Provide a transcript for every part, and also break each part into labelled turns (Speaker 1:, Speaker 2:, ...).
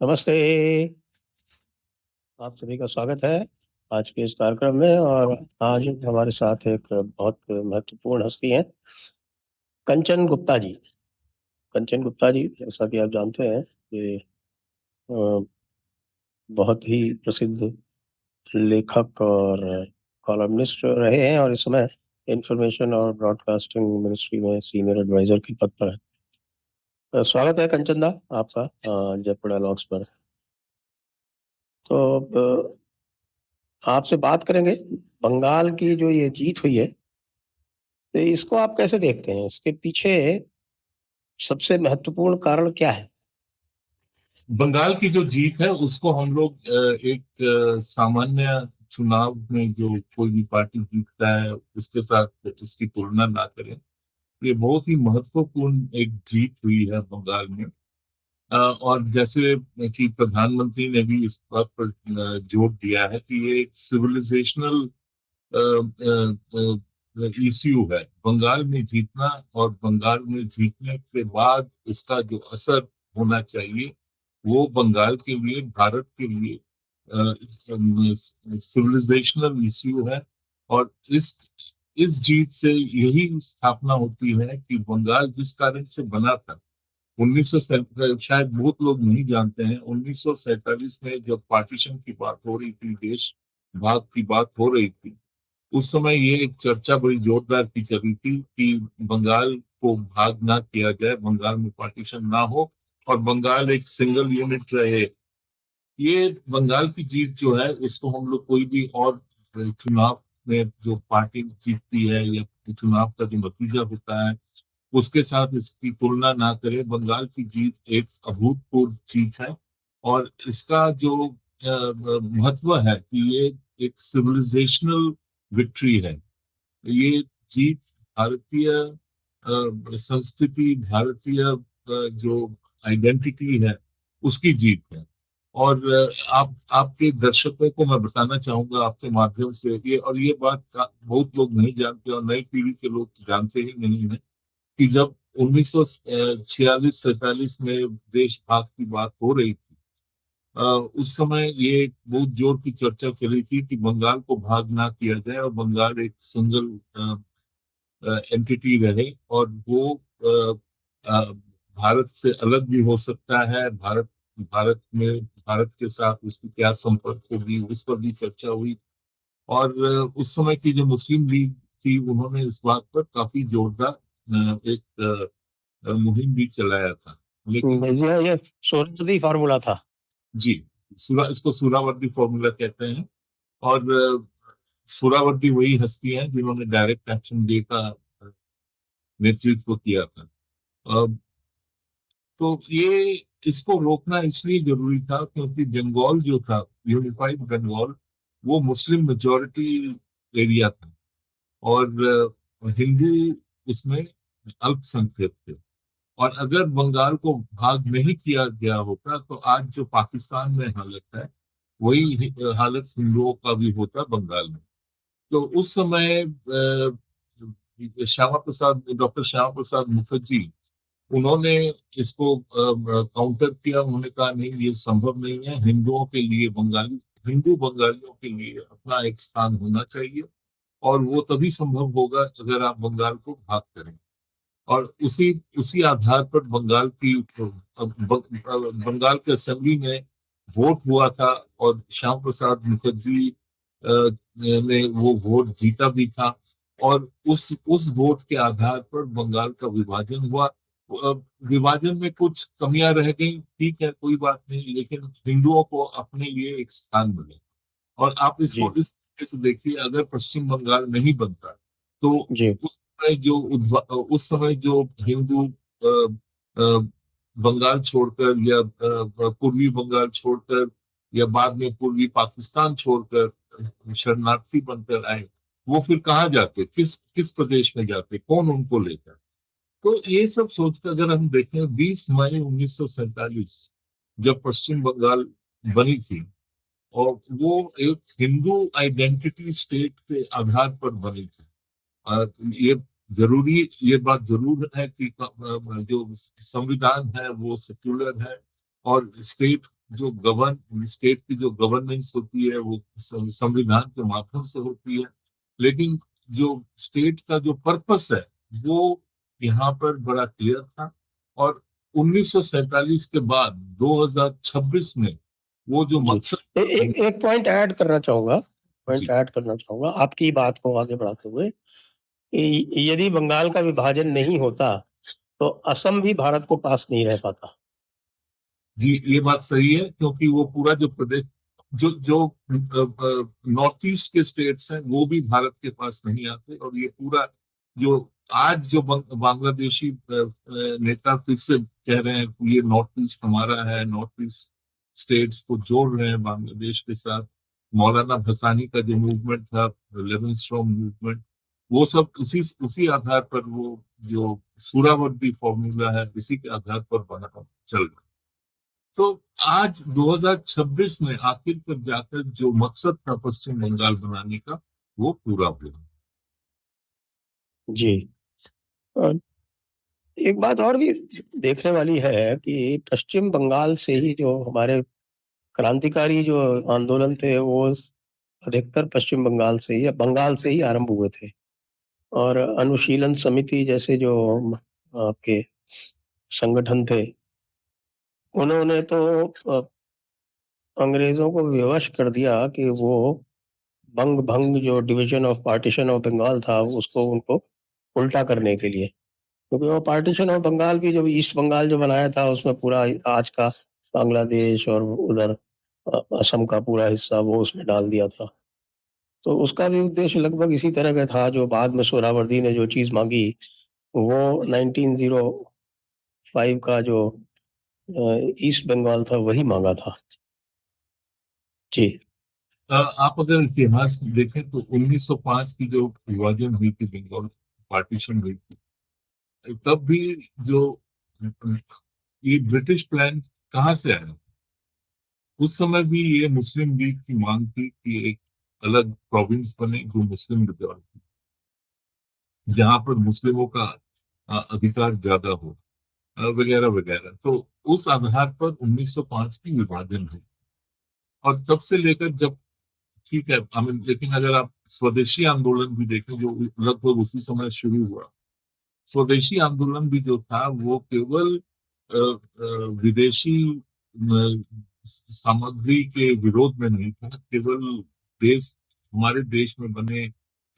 Speaker 1: नमस्ते। आप सभी का स्वागत है आज के इस कार्यक्रम में। और आज हमारे साथ एक बहुत महत्वपूर्ण हस्ती हैं, कंचन गुप्ता जी। कंचन गुप्ता जी, जैसा कि आप जानते हैं, ये बहुत ही प्रसिद्ध लेखक और कॉलमनिस्ट रहे हैं, और इस समय इंफॉर्मेशन और ब्रॉडकास्टिंग मिनिस्ट्री में सीनियर एडवाइजर के पद पर है। स्वागत है कंचन दा आपका जयपुर डायलॉग्स पर। तो आपसे बात करेंगे बंगाल की जो ये जीत हुई है, तो इसको आप कैसे देखते हैं? इसके पीछे सबसे महत्वपूर्ण कारण क्या है?
Speaker 2: बंगाल की जो जीत है उसको हम लोग एक सामान्य चुनाव में जो कोई भी पार्टी जीतता है उसके साथ इसकी तुलना ना करें। ये बहुत ही महत्वपूर्ण एक जीत हुई है बंगाल में। और जैसे कि प्रधानमंत्री ने भी इस बात पर जोर दिया है कि ये एक सिविलाइजेशनल इश्यू है बंगाल में जीतना, और बंगाल में जीतने के बाद उसका जो असर होना चाहिए वो बंगाल के लिए, भारत के लिए सिविलाइजेशनल इश्यू है। और इस जीत से यही स्थापना होती है कि बंगाल जिस कारण से बना था 1947, शायद बहुत लोग नहीं जानते हैं, 1947 में जब पार्टीशन की बात हो रही थी, देश भाग की बात हो रही थी, उस समय ये एक चर्चा बड़ी जोरदार की चली थी कि बंगाल को भाग ना किया जाए, बंगाल में पार्टीशन ना हो और बंगाल एक सिंगल यूनिट रहे। ये बंगाल की जीत जो है इसको हम लोग कोई भी और चुनाव में जो पार्टी जीतती है या चुनाव का जो नतीजा होता है उसके साथ इसकी तुलना ना करें। बंगाल की जीत एक अभूतपूर्व जीत है और इसका जो महत्व है कि ये एक सिविलाइजेशनल विक्ट्री है। ये जीत भारतीय संस्कृति, भारतीय जो आइडेंटिटी है उसकी जीत है। और आपके दर्शकों को मैं बताना चाहूंगा आपके माध्यम से, ये बात बहुत लोग नहीं जानते और नई पीढ़ी के लोग जानते ही नहीं है कि जब 1946-47 में देश भाग की बात हो रही थी, उस समय ये बहुत जोर की चर्चा चली थी कि बंगाल को भाग ना किया जाए और बंगाल एक सिंगल एंटिटी रहे, और वो भारत से अलग भी हो सकता है। भारत में भारत के साथ उसकी क्या संपर्क होगी उस पर भी चर्चा हुई। और उस समय की जो मुस्लिम लीग थी उन्होंने इस बात पर काफी जोरदार एक मुहिम भी चलाया था। लेकिन
Speaker 1: ये सोरंदी फार्मूला था।
Speaker 2: जी, इसको सुहरावर्दी फॉर्मूला कहते हैं। और सुहरावर्दी वही हस्ती हैं जिन्होंने डायरेक्ट एक्शन डे का नेतृत्व किया था। अ, तो ये इसको रोकना इसलिए जरूरी था क्योंकि बंगाल जो था, यूनिफाइड बंगाल, वो मुस्लिम मेजोरिटी एरिया था और हिंदू उसमें अल्पसंख्यक थे। और अगर बंगाल को भाग नहीं किया गया होता तो आज जो पाकिस्तान में हालत है वही हालत हिंदुओं का भी होता बंगाल में। तो उस समय श्यामा प्रसाद, डॉक्टर श्यामा प्रसाद मुखर्जी, उन्होंने इसको काउंटर किया। उन्होंने कहा नहीं, ये संभव नहीं है, हिंदुओं के लिए हिंदू बंगालियों के लिए अपना एक स्थान होना चाहिए और वो तभी संभव होगा अगर आप बंगाल को भाग करें। और उसी उसी आधार पर बंगाल के असेंबली में वोट हुआ था और श्याम प्रसाद मुखर्जी ने वो वोट जीता भी था। और उस वोट के आधार पर बंगाल का विभाजन हुआ। विभाजन में कुछ कमियां रह गई, ठीक है, कोई बात नहीं, लेकिन हिंदुओं को अपने लिए एक स्थान मिले। और आप इसको
Speaker 1: जी
Speaker 2: इस तरीके से देखिए, अगर पश्चिम बंगाल नहीं बनता तो
Speaker 1: जी
Speaker 2: उस समय जो हिंदू अ, बंगाल छोड़कर या पूर्वी बंगाल छोड़कर या बाद में पूर्वी पाकिस्तान छोड़कर शरणार्थी बनकर आए, वो फिर कहाँ जाते, किस किस प्रदेश में जाते, कौन उनको लेता। तो ये सब सोचकर अगर हम देखें, 20 मई 1947 जब पश्चिम बंगाल बनी थी और वो एक हिंदू आइडेंटिटी स्टेट के आधार पर बनी थी। ये ये बात जरूर है कि जो संविधान है वो सेक्युलर है और स्टेट जो स्टेट की जो गवर्नेंस होती है वो संविधान के माध्यम से होती है, लेकिन जो स्टेट का जो पर्पस है वो यहाँ पर बड़ा क्लियर था। और 1947 के बाद 2026 में वो जो
Speaker 1: जी।
Speaker 2: मकसद
Speaker 1: एक एक पॉइंट ऐड करना चाहूंगा,
Speaker 2: जी
Speaker 1: आपकी बात को आगे बढ़ाते हुए। यदि बंगाल का विभाजन नहीं होता तो असम भी भारत को पास नहीं रह पाता।
Speaker 2: जी, ये बात सही है, क्योंकि वो पूरा जो प्रदेश, जो जो नॉर्थ ईस्ट के स्टेट्स हैं वो भी भारत के पास नहीं आते। और ये पूरा जो आज जो बांग्लादेशी नेता फिर से कह रहे हैं कि ये नॉर्थ ईस्ट हमारा है, नॉर्थ ईस्ट स्टेट्स को जोड़ रहे हैं बांग्लादेश के साथ। मौलाना भसानी का जो मूवमेंट था, 11 स्ट्रॉन्ग मूवमेंट, वो सब उसी आधार पर, वो जो सूरावर्दी फॉर्मूला है उसी के आधार पर बना चल रहा है। तो आज 2026 में आखिर पर जाकर जो मकसद था पश्चिम बंगाल बनाने का वो पूरा हुआ।
Speaker 1: जी। और एक बात और भी देखने वाली है कि पश्चिम बंगाल से ही जो हमारे क्रांतिकारी जो आंदोलन थे वो अधिकतर पश्चिम बंगाल से ही या बंगाल से ही आरंभ हुए थे। और अनुशीलन समिति जैसे जो आपके संगठन थे, उन्होंने तो अंग्रेजों को विवश कर दिया कि वो बंग भंग जो division of partition of Bengal था उसको उनको उल्टा करने के लिए, क्योंकि वो पार्टीशन ऑफ बंगाल भी, जब ईस्ट बंगाल जो बनाया था उसमें पूरा आज का बांग्लादेश और उधर असम का पूरा हिस्सा वो उसमें डाल दिया था। तो उसका भी उद्देश्य लगभग इसी तरह का था। जो बाद में सोहरावर्दी ने जो चीज मांगी वो 1905 का जो ईस्ट बंगाल था वही मांगा था। जी।
Speaker 2: आप अगर इतिहास देखें तो 1905 की जो विभाजन हुई थी, बंगाल पार्टीशन हुई थी, तब भी जो ये ब्रिटिश प्लान कहाँ से आया? उस समय भी ये मुस्लिम लीग की मांग थी कि एक अलग प्रोविंस बने जो मुस्लिम मेजॉरिटी, जहां पर मुस्लिमों का अधिकार ज्यादा हो, वगैरह वगैरह। तो उस आधार पर 1905 की विभाजन हुई। और तब से लेकर जब, ठीक है, लेकिन अगर आप स्वदेशी आंदोलन भी देखें जो लगभग उसी समय शुरू हुआ, स्वदेशी आंदोलन भी जो था वो केवल विदेशी सामग्री के विरोध में नहीं था, केवल देश, हमारे देश में बने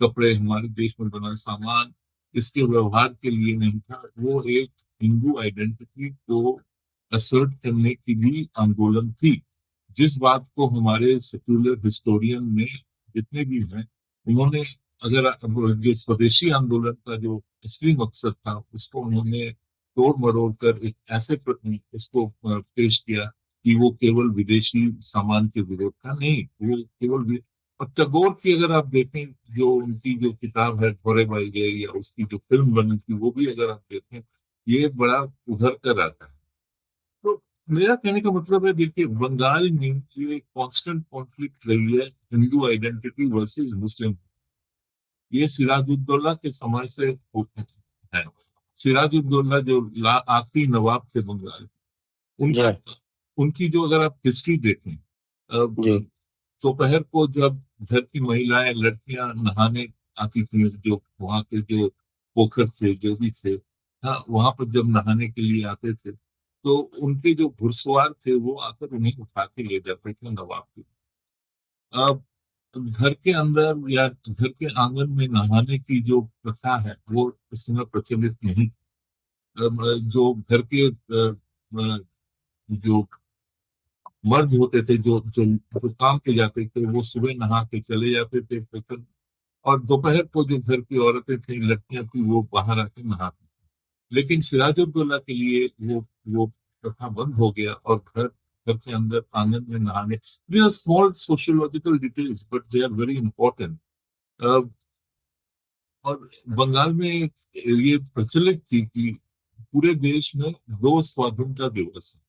Speaker 2: कपड़े, हमारे देश में बना सामान, इसके व्यवहार के लिए नहीं था। वो एक हिंदू आइडेंटिटी को असर्ट करने की भी आंदोलन थी। जिस बात को हमारे सेक्युलर हिस्टोरियन में जितने भी हैं, उन्होंने, अगर जो स्वदेशी आंदोलन का जो असली मकसद था उसको उन्होंने तोड़ मरोड़ कर एक ऐसे उसको पेश किया कि वो केवल विदेशी सामान के विरोध का नहीं, वो केवल और टैगोर की अगर आप देखें, जो उनकी जो किताब है घोड़े बाई गए, या उसकी जो फिल्म बनी थी वो भी अगर आप देखें, ये बड़ा उभर कर आता है। तो मेरा कहने का मतलब है, देखिए, बंगाल में ये कांस्टेंट कॉन्फ्लिक्ट रही है हिंदू आइडेंटिटी वर्सेस मुस्लिम। ये सिराजुद्दौला के समय से होते हैं। सिराजुद्दौला जो आखिरी नवाब थे बंगाल,
Speaker 1: जी।
Speaker 2: उनका, उनकी जो अगर आप हिस्ट्री देखें,
Speaker 1: जी।
Speaker 2: दोपहर को जब घर की महिलाएं, लड़कियां नहाने आती थी, जो वहां के जो पोखर थे जो भी थे, हाँ, वहां पर जब नहाने के लिए आते थे तो उनके जो घुड़सवार थे वो आकर उन्हें उठा के ले जाते थे नवाब के। अब घर के अंदर या घर के आंगन में नहाने की जो प्रथा है वो इस समय प्रचलित नहीं। जो घर के जो मर्द होते थे, जो काम पे जाते थे, वो सुबह नहा के चले जाते थे पोखर। और दोपहर को जो घर की औरतें थी, लड़कियां थी, वो बाहर आके नहाती। लेकिन सिराजुद्दौला के लिए वो प्रथा बंद हो गया, और घर घर के अंदर आंगन में नहाने, they are small sociological details but they are very important. और बंगाल में ये प्रचलित थी कि पूरे देश में दो स्वाधीनता दिवस है।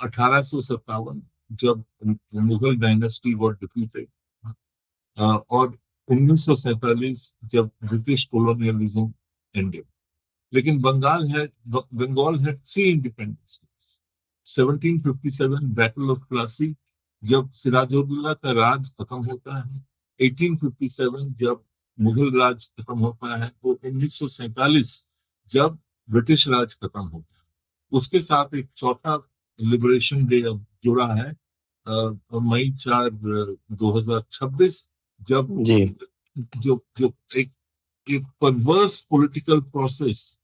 Speaker 2: 1857 जब मुगल डायनेस्टी गॉट डिफीटेड, और 1947 जब ब्रिटिश कोलोनियलिज्म एंडेड। लेकिन बंगाल है, बंगाल है 3 independence days. 1757 battle of Plassey, जब सिराजुद्दौला का राज खत्म होता है। 1857 जब मुगल राज खत्म होता है। तो 1947 जब ब्रिटिश राज खत्म होता है। उसके साथ एक चौथा लिबरेशन डे अब जुड़ा है, मई 4 2026, जब
Speaker 1: जी।
Speaker 2: जो जो एक परवर्स पॉलिटिकल प्रोसेस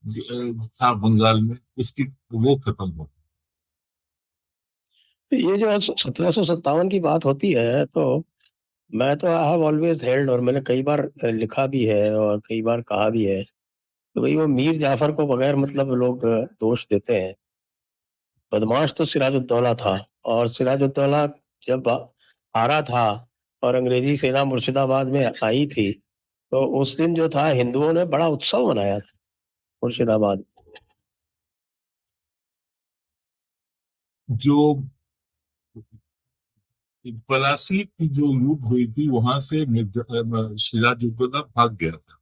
Speaker 2: था बंगाल में, इसकी वो खत्म हो।
Speaker 1: ये जो 1757 की बात होती है, तो मैं तो आई हैव ऑलवेज हेल्ड, और मैंने कई बार लिखा भी है और कई बार कहा भी है, तो भाई वो मीर जाफर को बगैर मतलब लोग दोष देते हैं। बदमाश तो सिराजुद्दौला था, और सिराजुद्दौला जब हारा था और अंग्रेजी सेना मुर्शिदाबाद में आई थी, तो उस दिन जो था हिंदुओं ने बड़ा उत्सव मनाया था मुर्शिदाबाद।
Speaker 2: जो पलासी की जो युद्ध हुई थी, वहां से सिराजुद्दौला भाग गया था।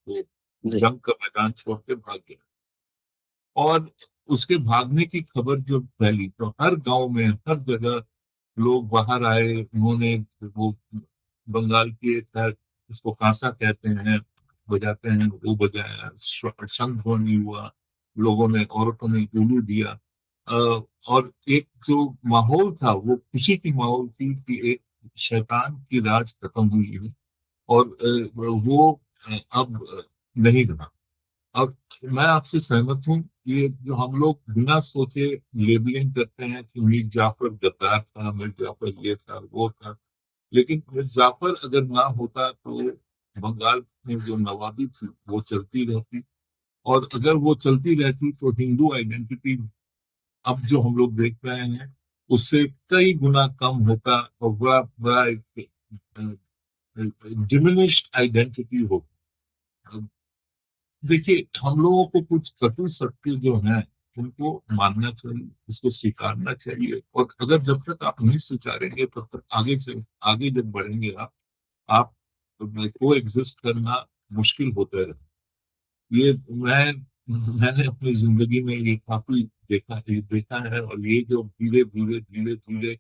Speaker 2: तो
Speaker 1: जी।
Speaker 2: जंग का मैदान छोड़ के भाग गया, और उसके भागने की खबर जब फैली तो हर गांव में, हर जगह लोग बाहर आए। उन्होंने वो बंगाल की एक है, उसको कांसा कहते हैं, बजाते हैं, वो बजाया, शंख ध्वनि हुआ, लोगों ने, औरतों ने उलू दिया। और एक जो माहौल था वो खुशी की माहौल थी कि एक शैतान की राज खत्म हुई है, और वो अब नहीं रहा। अब मैं आपसे सहमत हूँ। ये जो हम लोग बिना सोचे लेबलिंग करते हैं कि मीर जाफर गद्दार था, मीर जाफर ये था वो था, लेकिन मीर जाफर अगर ना होता तो बंगाल में जो नवाबी थी वो चलती रहती, और अगर वो चलती रहती तो हिंदू आइडेंटिटी अब जो हम लोग देख रहे हैं उससे कई गुना कम होता, और बड़ा बड़ा एक डिमिनिश्ड आइडेंटिटी हो। देखिए, हम लोगों को कुछ कटु सत्य जो है उनको मानना चाहिए, उसको स्वीकारना चाहिए, और अगर जब तक आप नहीं स्वीकारेंगे तब तक आगे जब बढ़ेंगे आप को एग्जिस्ट करना मुश्किल होता है। ये मैंने अपनी जिंदगी में ये काफी देखा है, और ये जो धीरे धीरे धीरे धीरे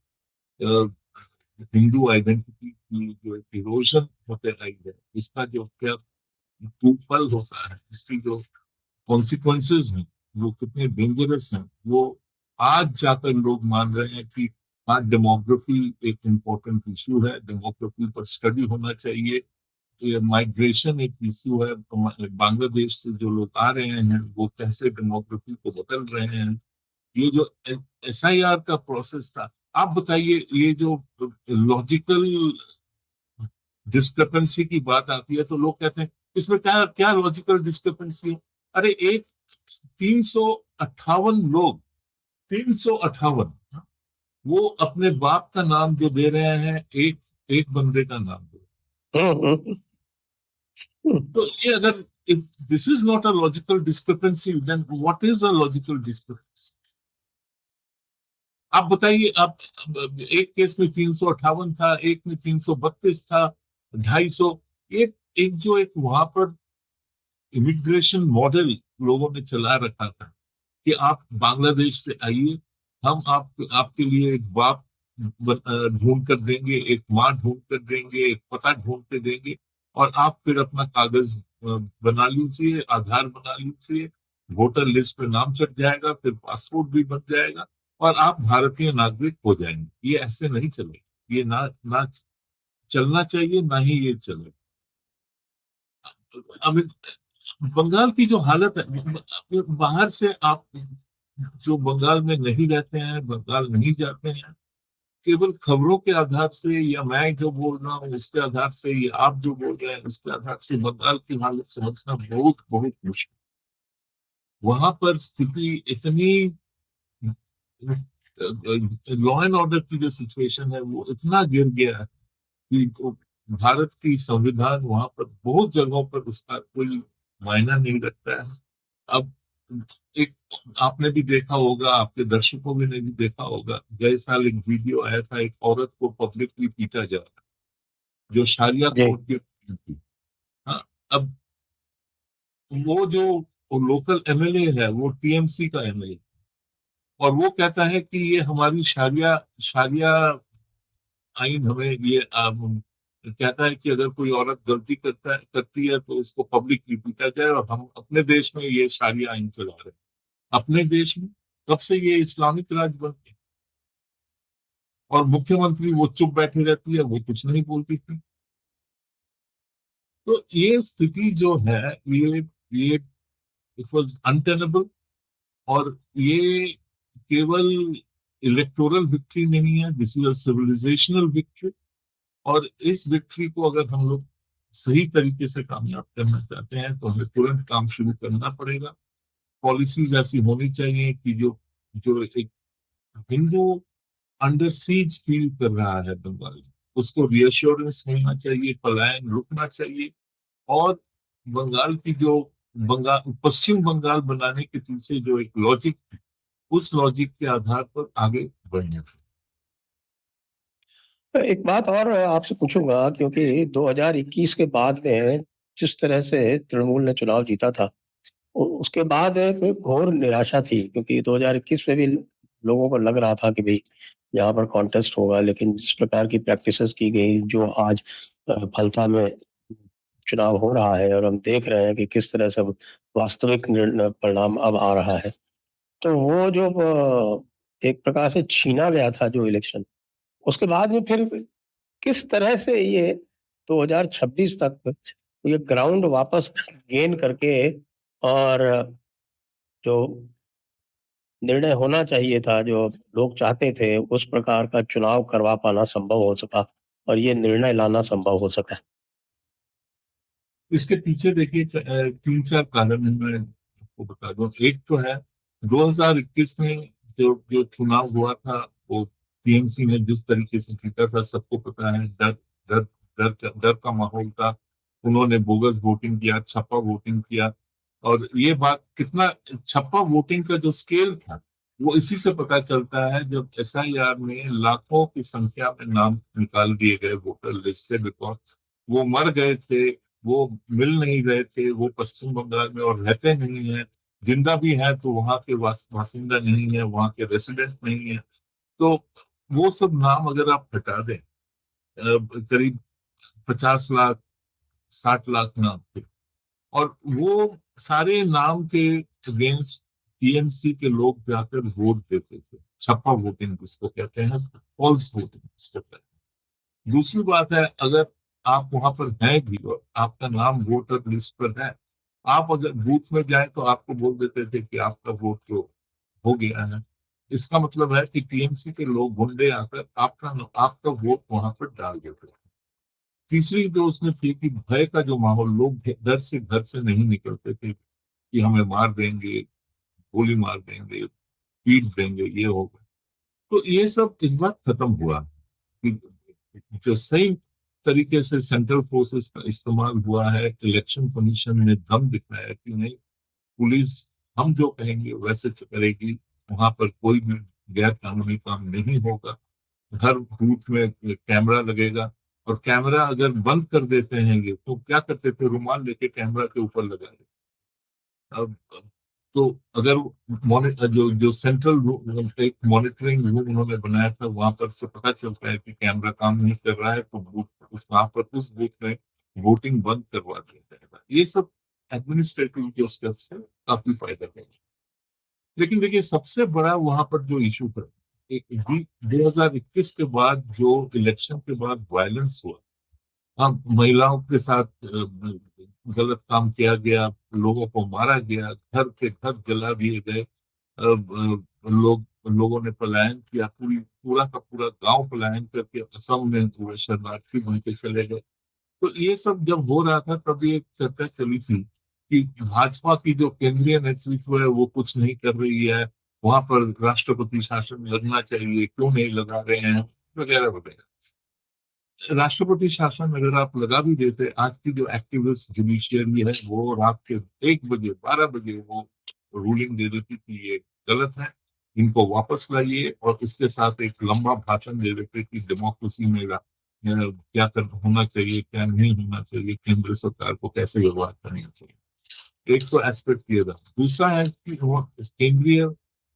Speaker 2: हिंदू आइडेंटिटी की जो इरोजन होते आई है, इसका जो क्या फल होता है, इसकी जो कॉन्सिक्वेंसेज हैं, वो कितने डेंजरस हैं, वो आज जाकर लोग मान रहे हैं कि हाँ, डेमोग्राफी एक इम्पोर्टेंट इशू है, डेमोग्राफी पर स्टडी होना चाहिए। ये माइग्रेशन एक इशू है, बांग्लादेश से जो लोग आ रहे हैं वो कैसे डेमोग्राफी को बदल रहे हैं। ये जो SIR का प्रोसेस था, आप बताइए, ये जो लॉजिकल डिस्क्रिपेंसी की बात आती है तो लोग कहते हैं इसमें क्या क्या लॉजिकल डिस्क्रिपेंसी है। अरे, एक 358 लोग, 358, वो अपने बाप का नाम जो दे रहे हैं, एक एक बंदे का नाम दे रहे
Speaker 1: हम्म, हम्म,
Speaker 2: हैं। तो ये अगर, if this is not a logical discrepancy, then what is a logical discrepancy? आप बताइए। आप एक केस में 358 था, एक में 332 था, 250। एक एक जो एक वहां पर इमिग्रेशन मॉडल लोगों ने चला रखा था कि आप बांग्लादेश से आइए, हम आपके लिए एक बाप ढूंढ कर देंगे, एक माँ ढूंढ कर देंगे, एक पता ढूंढ के देंगे, और आप फिर अपना कागज बना लीजिए, आधार बना लीजिए, वोटर लिस्ट पे नाम चढ़ जाएगा, फिर पासपोर्ट भी बन जाएगा, और आप भारतीय नागरिक हो जाएंगे। ये ऐसे नहीं चलेगा, ये ना चलना चाहिए, ना ही ये चले। अब बंगाल की जो हालत है, बाहर से आप जो बंगाल में नहीं रहते हैं, बंगाल नहीं जाते हैं, केवल खबरों के आधार से, या मैं जो बोल रहा हूँ उसके आधार से, या आप जो बोल रहे हैं उसके आधार से बंगाल की हालत समझना बहुत बहुत मुश्किल। वहां पर स्थिति इतनी, लॉ एंड ऑर्डर की जो सिचुएशन है वो इतना गिर गया है कि भारत की संविधान वहां पर बहुत जगहों पर उसका कोई मायना नहीं रखता है। अब एक, आपने भी देखा होगा, आपके दर्शकों ने भी देखा होगा, गए साल एक वीडियो आया था, एक औरत को पब्लिकली पीटा जा रहा, जो शारिया
Speaker 1: जी।
Speaker 2: कोर्ट की थी। हाँ। अब वो जो लोकल MLA है, वो TMC का MLA, और वो कहता है कि ये हमारी शारिया शारिया आइन हमें ये कहता है कि अगर कोई औरत गलती करती है तो उसको पब्लिकली पीटा जाए, और हम अपने देश में ये शारिया आइन चला रहे हैं अपने देश में। तब से ये इस्लामिक राज बन गया, और मुख्यमंत्री वो चुप बैठी रहती है, वो कुछ नहीं बोलती थी। तो ये स्थिति जो है, ये इट वाज अनटेनेबल। और ये केवल इलेक्टोरल विक्ट्री नहीं है, this is a civilisational victory. और इस विक्ट्री को अगर हम लोग सही तरीके से कामयाब करना चाहते हैं तो हमें तुरंत काम शुरू करना पड़ेगा। पॉलिसीज ऐसी होनी चाहिए कि जो जो एक हिंदू अंडर सीज फील कर रहा है बंगाल में, उसको रियश्योरेंस मिलना चाहिए, पलायन रुकना चाहिए। और बंगाल की जो बंगाल पश्चिम बंगाल बनाने के पीछे जो एक लॉजिक, उस लॉजिक के आधार पर आगे बढ़ने थे।
Speaker 1: एक बात और आपसे पूछूंगा, क्योंकि 2021 के बाद में जिस तरह से तृणमूल ने चुनाव जीता था, उसके बाद एक घोर निराशा थी, क्योंकि 2021 में भी लोगों को लग रहा था कि भाई यहाँ पर कॉन्टेस्ट होगा, लेकिन जिस प्रकार की प्रैक्टिसेस की गई, जो आज फलता में चुनाव हो रहा है, और हम देख रहे हैं कि किस तरह से वास्तविक परिणाम अब आ रहा है, तो वो जो एक प्रकार से छीना गया था जो इलेक्शन, उसके बाद में फिर किस तरह से ये 2026 तक ये ग्राउंड वापस गेन करके, और जो निर्णय होना चाहिए था, जो लोग चाहते थे, उस प्रकार का चुनाव करवा पाना संभव हो सका, और ये निर्णय लाना संभव हो सका।
Speaker 2: इसके पीछे देखिए तीन चार कारण है, मैं आपको बता दूं। एक तो है 2021 में जो जो चुनाव हुआ था, वो टीएमसी ने जिस तरीके से जीता था सबको पता है। डर डर डर का माहौल था। उन्होंने बोगस वोटिंग किया, छप्पा वोटिंग किया। और ये बात कितना छप्पा वोटिंग का जो स्केल था, वो इसी से पता चलता है जब एसआईआर में लाखों की संख्या में नाम निकाल दिए गए वोटर लिस्ट से, बिकॉज वो मर गए थे, वो मिल नहीं रहे थे, वो पश्चिम बंगाल में और रहते नहीं है। जिंदा भी है तो वहां के बासिंदा नहीं है, वहां के रेसिडेंट नहीं है। तो वो सब नाम अगर आप हटा दें, करीब 50 लाख 60 लाख नाम थे, और वो सारे नाम के अगेंस्ट टीएमसी के लोग जाकर वोट देते थे। छप्पा वोटिंग जिसको कहते हैं, फॉल्स वोटिंग जिसको कहते हैं। दूसरी बात है, अगर आप वहां पर हैं भी और आपका नाम वोटर लिस्ट पर है, आप अगर बूथ में जाए तो आपको बोल देते थे कि आपका वोट तो हो गया है। इसका मतलब है कि टीएमसी के लोग गुंडे आकर आपका आपका वोट वहां पर डाल देते थे। तीसरी जो उसमें थी कि भय का जो माहौल, लोग घर से नहीं निकलते थे कि हमें मार देंगे, गोली मार देंगे, पीट देंगे, ये होगा। तो ये सब इस बार खत्म हुआ कि जो सही तरीके से सेंट्रल फोर्सेस का इस्तेमाल हुआ है। इलेक्शन कमीशन ने दम दिखाया कि नहीं, पुलिस हम जो कहेंगे वैसे करेगी, वहां पर कोई भी गैर कानूनी काम नहीं होगा। हर बूथ में कैमरा लगेगा, और कैमरा अगर बंद कर देते हैं ये, तो क्या करते थे, रुमाल लेके कैमरा के ऊपर लगा देते। अब तो अगर जो जो सेंट्रल एक मॉनिटरिंग रूम उन्होंने बनाया था, वहां पर से पता चलता है कि कैमरा काम नहीं कर रहा है, तो बूथ उस वहां पर उस बूथ में वोटिंग बंद करवा दिया जाएगा। ये सब एडमिनिस्ट्रेटिव के स्टेप से काफी फायदा करेगा। लेकिन देखिए, सबसे बड़ा वहां पर जो इशू था, एक 2021 के बाद जो इलेक्शन के बाद वायलेंस हुआ। हाँ, महिलाओं के साथ गलत काम किया गया, लोगों को मारा गया, घर के घर जला दिए गए। लोगों ने पलायन किया, पूरा का पूरा गांव पलायन करके असम में पूरे शरणार्थी बन के चले गए। तो ये सब जब हो रहा था, तब ये चर्चा चली थी कि भाजपा की जो केंद्रीय नेतृत्व है वो कुछ नहीं कर रही है, वहां पर राष्ट्रपति शासन लगना चाहिए, क्यों नहीं लगा रहे हैं, वगैरह वगैरह। राष्ट्रपति शासन अगर आप लगा भी देते, आज की जो एक्टिविस्ट जुडिशियरी है वो रात के 1 बजे 12 बजे वो रूलिंग दे देती कि ये गलत है, इनको वापस लाइए, और उसके साथ एक लंबा भाषण दे देते कि डेमोक्रेसी में क्या कर होना चाहिए, क्या नहीं होना चाहिए, केंद्र सरकार को कैसे व्यवहार करना चाहिए। एक तो एस्पेक्ट ये रहा। दूसरा है कि वो केंद्रीय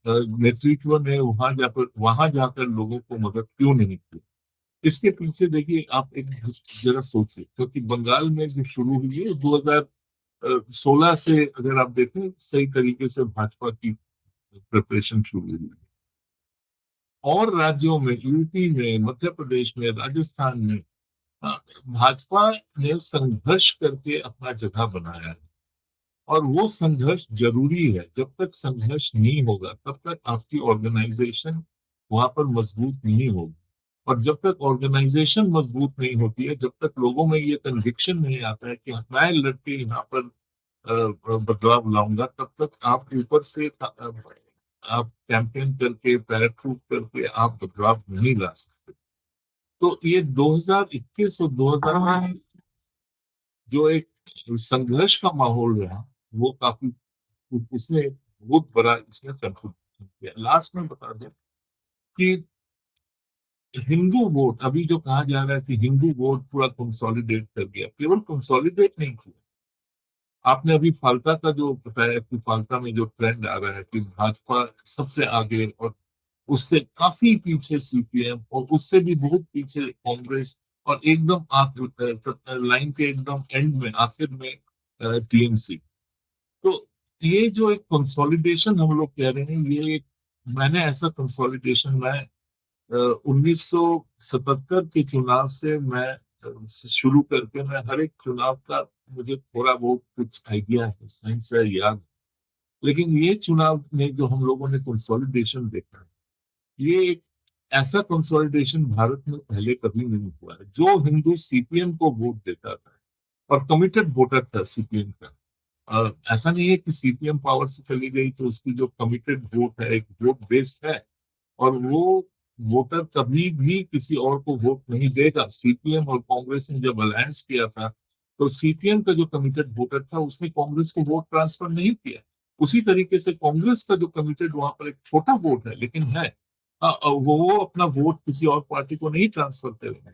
Speaker 2: नेतृत्व ने वहां जाकर लोगों को मदद क्यों नहीं की? इसके पीछे देखिए, आप एक जरा सोचिए, क्योंकि बंगाल में जो शुरू हुई है 2016 से, अगर आप देखें सही तरीके से भाजपा की प्रिपरेशन शुरू हुई है। और राज्यों में, यूपी में, मध्य प्रदेश में, राजस्थान में भाजपा ने संघर्ष करके अपना जगह बनाया है। और वो संघर्ष जरूरी है। जब तक संघर्ष नहीं होगा तब तक आपकी ऑर्गेनाइजेशन वहां पर मजबूत नहीं होगी। और जब तक ऑर्गेनाइजेशन मजबूत नहीं होती है, जब तक लोगों में ये कन्विक्शन नहीं आता है कि मैं लड़के यहाँ पर बदलाव लाऊंगा, तब तक आप ऊपर से आप कैंपेन करके, पैराट्रूट करके आप बदलाव नहीं ला सकते। तो ये 2021 और 2000 जो एक संघर्ष का माहौल रहा, वो काफी, उसने बहुत बड़ा इसने कंट्रीब्यूशन किया। लास्ट में बता दें कि हिंदू वोट, अभी जो कहा जा रहा है कि हिंदू वोट पूरा कंसोलिडेट कर गया, केवल कंसोलिडेट नहीं किया। आपने अभी फाल्का का जो बताया कि फाल्का में जो ट्रेंड आ रहा है कि भाजपा सबसे आगे और उससे काफी पीछे सीपीएम और उससे भी बहुत पीछे कांग्रेस और एकदम लाइन के एकदम एंड में, आखिर में टीएमसी। तो ये जो एक कंसोलिडेशन हम लोग कह रहे हैं, ये एक, मैंने ऐसा कंसोलिडेशन, मैं 1977 के चुनाव से मैं शुरू करके, मैं हर एक चुनाव का मुझे थोड़ा बहुत कुछ आइडिया है, साइंस है, याद है। लेकिन ये चुनाव में जो हम लोगों ने कंसोलिडेशन देखा है, ये एक ऐसा कंसोलिडेशन भारत में पहले कभी नहीं हुआ है। जो हिंदू सीपीएम को वोट देता था और कमिटेड वोटर था सीपीएम का, ऐसा नहीं है कि सीपीएम पावर से चली गई तो उसकी जो कमिटेड वोट है, एक वोट बेस है, और वो वोटर कभी भी किसी और को वोट नहीं देगा। सीपीएम और कांग्रेस ने जब अलायंस किया था, तो सीपीएम का जो कमिटेड वोटर था उसने कांग्रेस को वोट ट्रांसफर नहीं किया। उसी तरीके से कांग्रेस का जो कमिटेड, वहां पर एक छोटा वोट है लेकिन है, वो अपना वोट किसी और पार्टी को नहीं ट्रांसफर करेगा।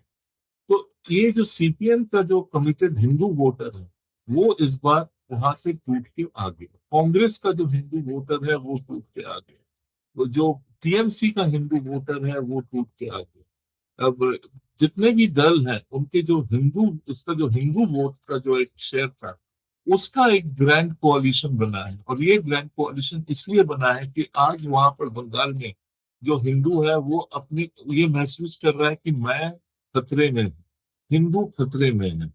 Speaker 2: तो ये जो सीपीएम का जो कमिटेड हिंदू वोटर है, वो इस बार वहां से टूट के आ गया। कांग्रेस का जो हिंदू वोटर है वो टूट के आ गया। तो जो टीएमसी का हिंदू वोटर है वो टूट के आ गया। अब जितने भी दल हैं, उनके जो हिंदू, उसका जो हिंदू वोट का जो एक शेयर था, उसका एक ग्रैंड कोalition बना है। और ये ग्रैंड कोalition इसलिए बना है कि आज वहां पर बंगाल में जो हिंदू है वो अपनी, ये महसूस कर रहा है कि मैं खतरे में हूं, हिंदू खतरे में है।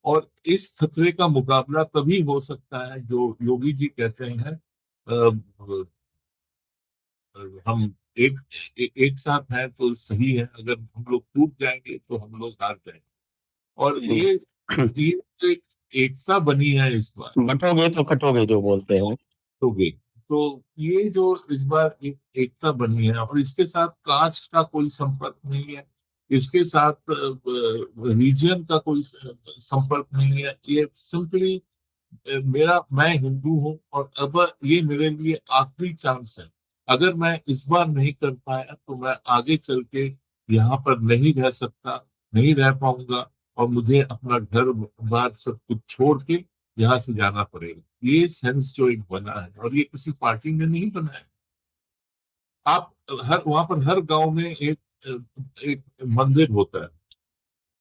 Speaker 2: और इस खतरे का मुकाबला तभी हो सकता है जो योगी जी कहते हैं, हम एक एक साथ हैं तो सही है, अगर हम लोग टूट जाएंगे तो हम लोग हार जाएंगे। और ये एक एकता बनी है इस बार।
Speaker 1: बटोगे तो कटोगे जो बोलते हैं।
Speaker 2: हो गई। तो ये जो इस बार एक एकता बनी है, और इसके साथ कास्ट का कोई संपर्क नहीं है, इसके साथ रीजन का कोई संपर्क नहीं है। ये सिंपली मैं हिंदू हूं और अब ये मेरे लिए आखिरी चांस है। अगर मैं इस बार नहीं कर पाया तो मैं आगे चल के यहाँ पर नहीं रह सकता, नहीं रह पाऊंगा, और मुझे अपना घर बार सब कुछ छोड़ के यहाँ से जाना पड़ेगा। ये सेंस जो एक बना है, और ये किसी पार्टी ने नहीं बना है। आप हर वहां पर हर गांव में एक मंदिर होता है।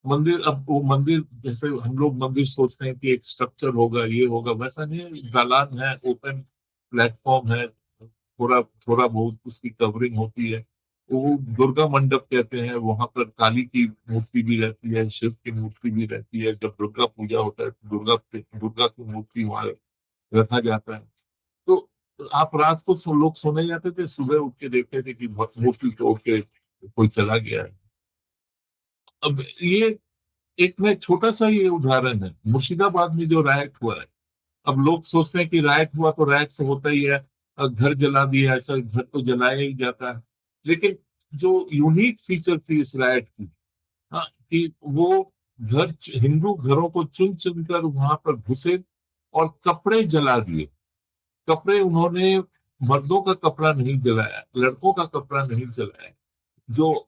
Speaker 2: मंदिर, अब वो मंदिर, जैसे हम लोग मंदिर सोचते हैं कि एक स्ट्रक्चर होगा, ये होगा, वैसा नहीं है। दालान है, ओपन प्लेटफॉर्म है, थोड़ा थोड़ा बहुत उसकी कवरिंग होती है। वो दुर्गा मंडप कहते हैं। वहां पर काली की मूर्ति भी रहती है, शिव की मूर्ति भी रहती है। जब दुर्गा पूजा होता है तो दुर्गा की मूर्ति वहां रखा जाता है। तो आप रात को लोग सोने जाते थे, सुबह उठ के देखते थे कि मूर्ति तोड़ के कोई चला गया है। अब ये एक में छोटा सा ये उदाहरण है, मुर्शिदाबाद में जो राइट हुआ है। अब लोग सोचते हैं कि राइट हुआ तो राइट तो होता ही है, घर जला दिया, ऐसा घर तो जलाया ही जाता है। लेकिन जो यूनिक फीचर थी इस राइट की, हाँ, कि वो हिंदू घरों को चुन चुन कर वहां पर घुसे और कपड़े जला दिए। कपड़े उन्होंने, मर्दों का कपड़ा नहीं जलाया, लड़कों का कपड़ा नहीं जलाया। जो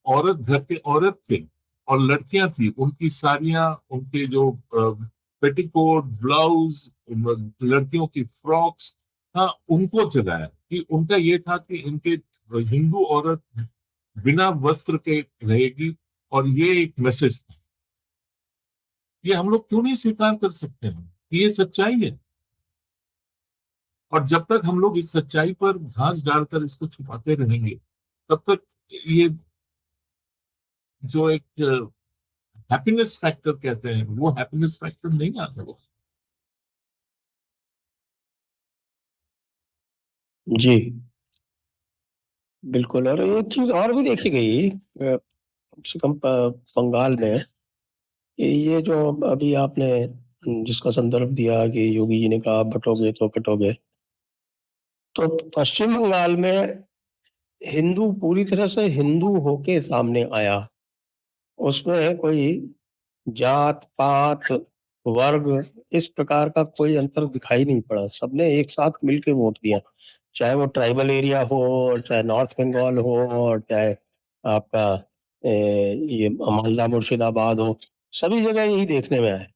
Speaker 2: औरत, घर के औरत थे और लड़कियां थी, उनकी साड़ियां, उनके जो पेटीकोट, ब्लाउज, लड़कियों की फ्रॉक्स, हाँ, उनको जलाया। कि उनका ये था कि इनके हिंदू औरत बिना वस्त्र के रहेगी, और ये एक मैसेज था। ये हम लोग क्यों नहीं स्वीकार कर सकते हैं कि ये सच्चाई है? और जब तक हम लोग इस सच्चाई पर घास डालकर इसको छुपाते रहेंगे, तब तक ये जो एक हैप्पीनेस फैक्टर कहते हैं, वो हैप्पीनेस फैक्टर नहीं आता वो।
Speaker 1: जी, बिल्कुल। और एक चीज़ और भी देखी गई कम से कम बंगाल में, ये जो अभी आपने जिसका संदर्भ दिया कि योगी जी ने कहा बटोगे तो कटोगे, तो पश्चिम बंगाल में हिंदू पूरी तरह से हिंदू होके सामने आया। उसमें कोई जात पात वर्ग इस प्रकार का कोई अंतर दिखाई नहीं पड़ा, सबने एक साथ मिलके वोट दिया, चाहे वो ट्राइबल एरिया हो, चाहे नॉर्थ बंगाल हो, और चाहे आपका ये मालदा मुर्शिदाबाद हो, सभी जगह यही देखने में आया।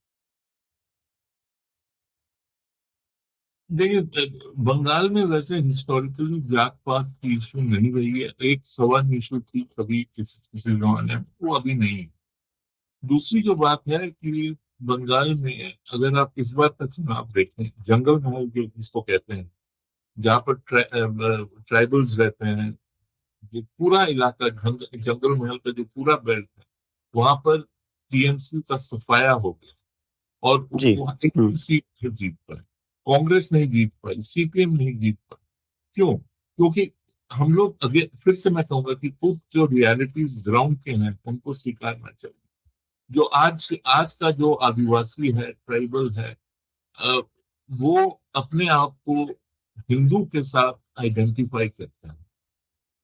Speaker 2: देखिए, बंगाल में वैसे हिस्टोरिकली जात पात की इशू नहीं रही है। एक सवन इशू थी कभी किसी किसी जमाने में, वो अभी नहीं है। दूसरी जो बात है कि बंगाल में अगर आप इस बार का चुनाव देखें, जंगल महल जो जिसको कहते हैं, जहाँ पर ट्राइबल्स रहते हैं, ये पूरा इलाका जंगल महल का जो पूरा बेल्ट है, वहां पर टीएमसी का सफाया हो गया, और
Speaker 1: जी।
Speaker 2: वहाँ एक भी सीट नहीं जीत पाई। कांग्रेस नहीं जीत पाई, सीपीएम नहीं जीत पाई। क्यों? क्योंकि हम लोग, अगे फिर से मैं कहूंगा कि कुछ जो रियलिटीज ग्राउंड के हैं उनको स्वीकारना चाहिए। जो आज आज का जो आदिवासी है, ट्राइबल है, अ, वो अपने आप को हिंदू के साथ आइडेंटिफाई करता है।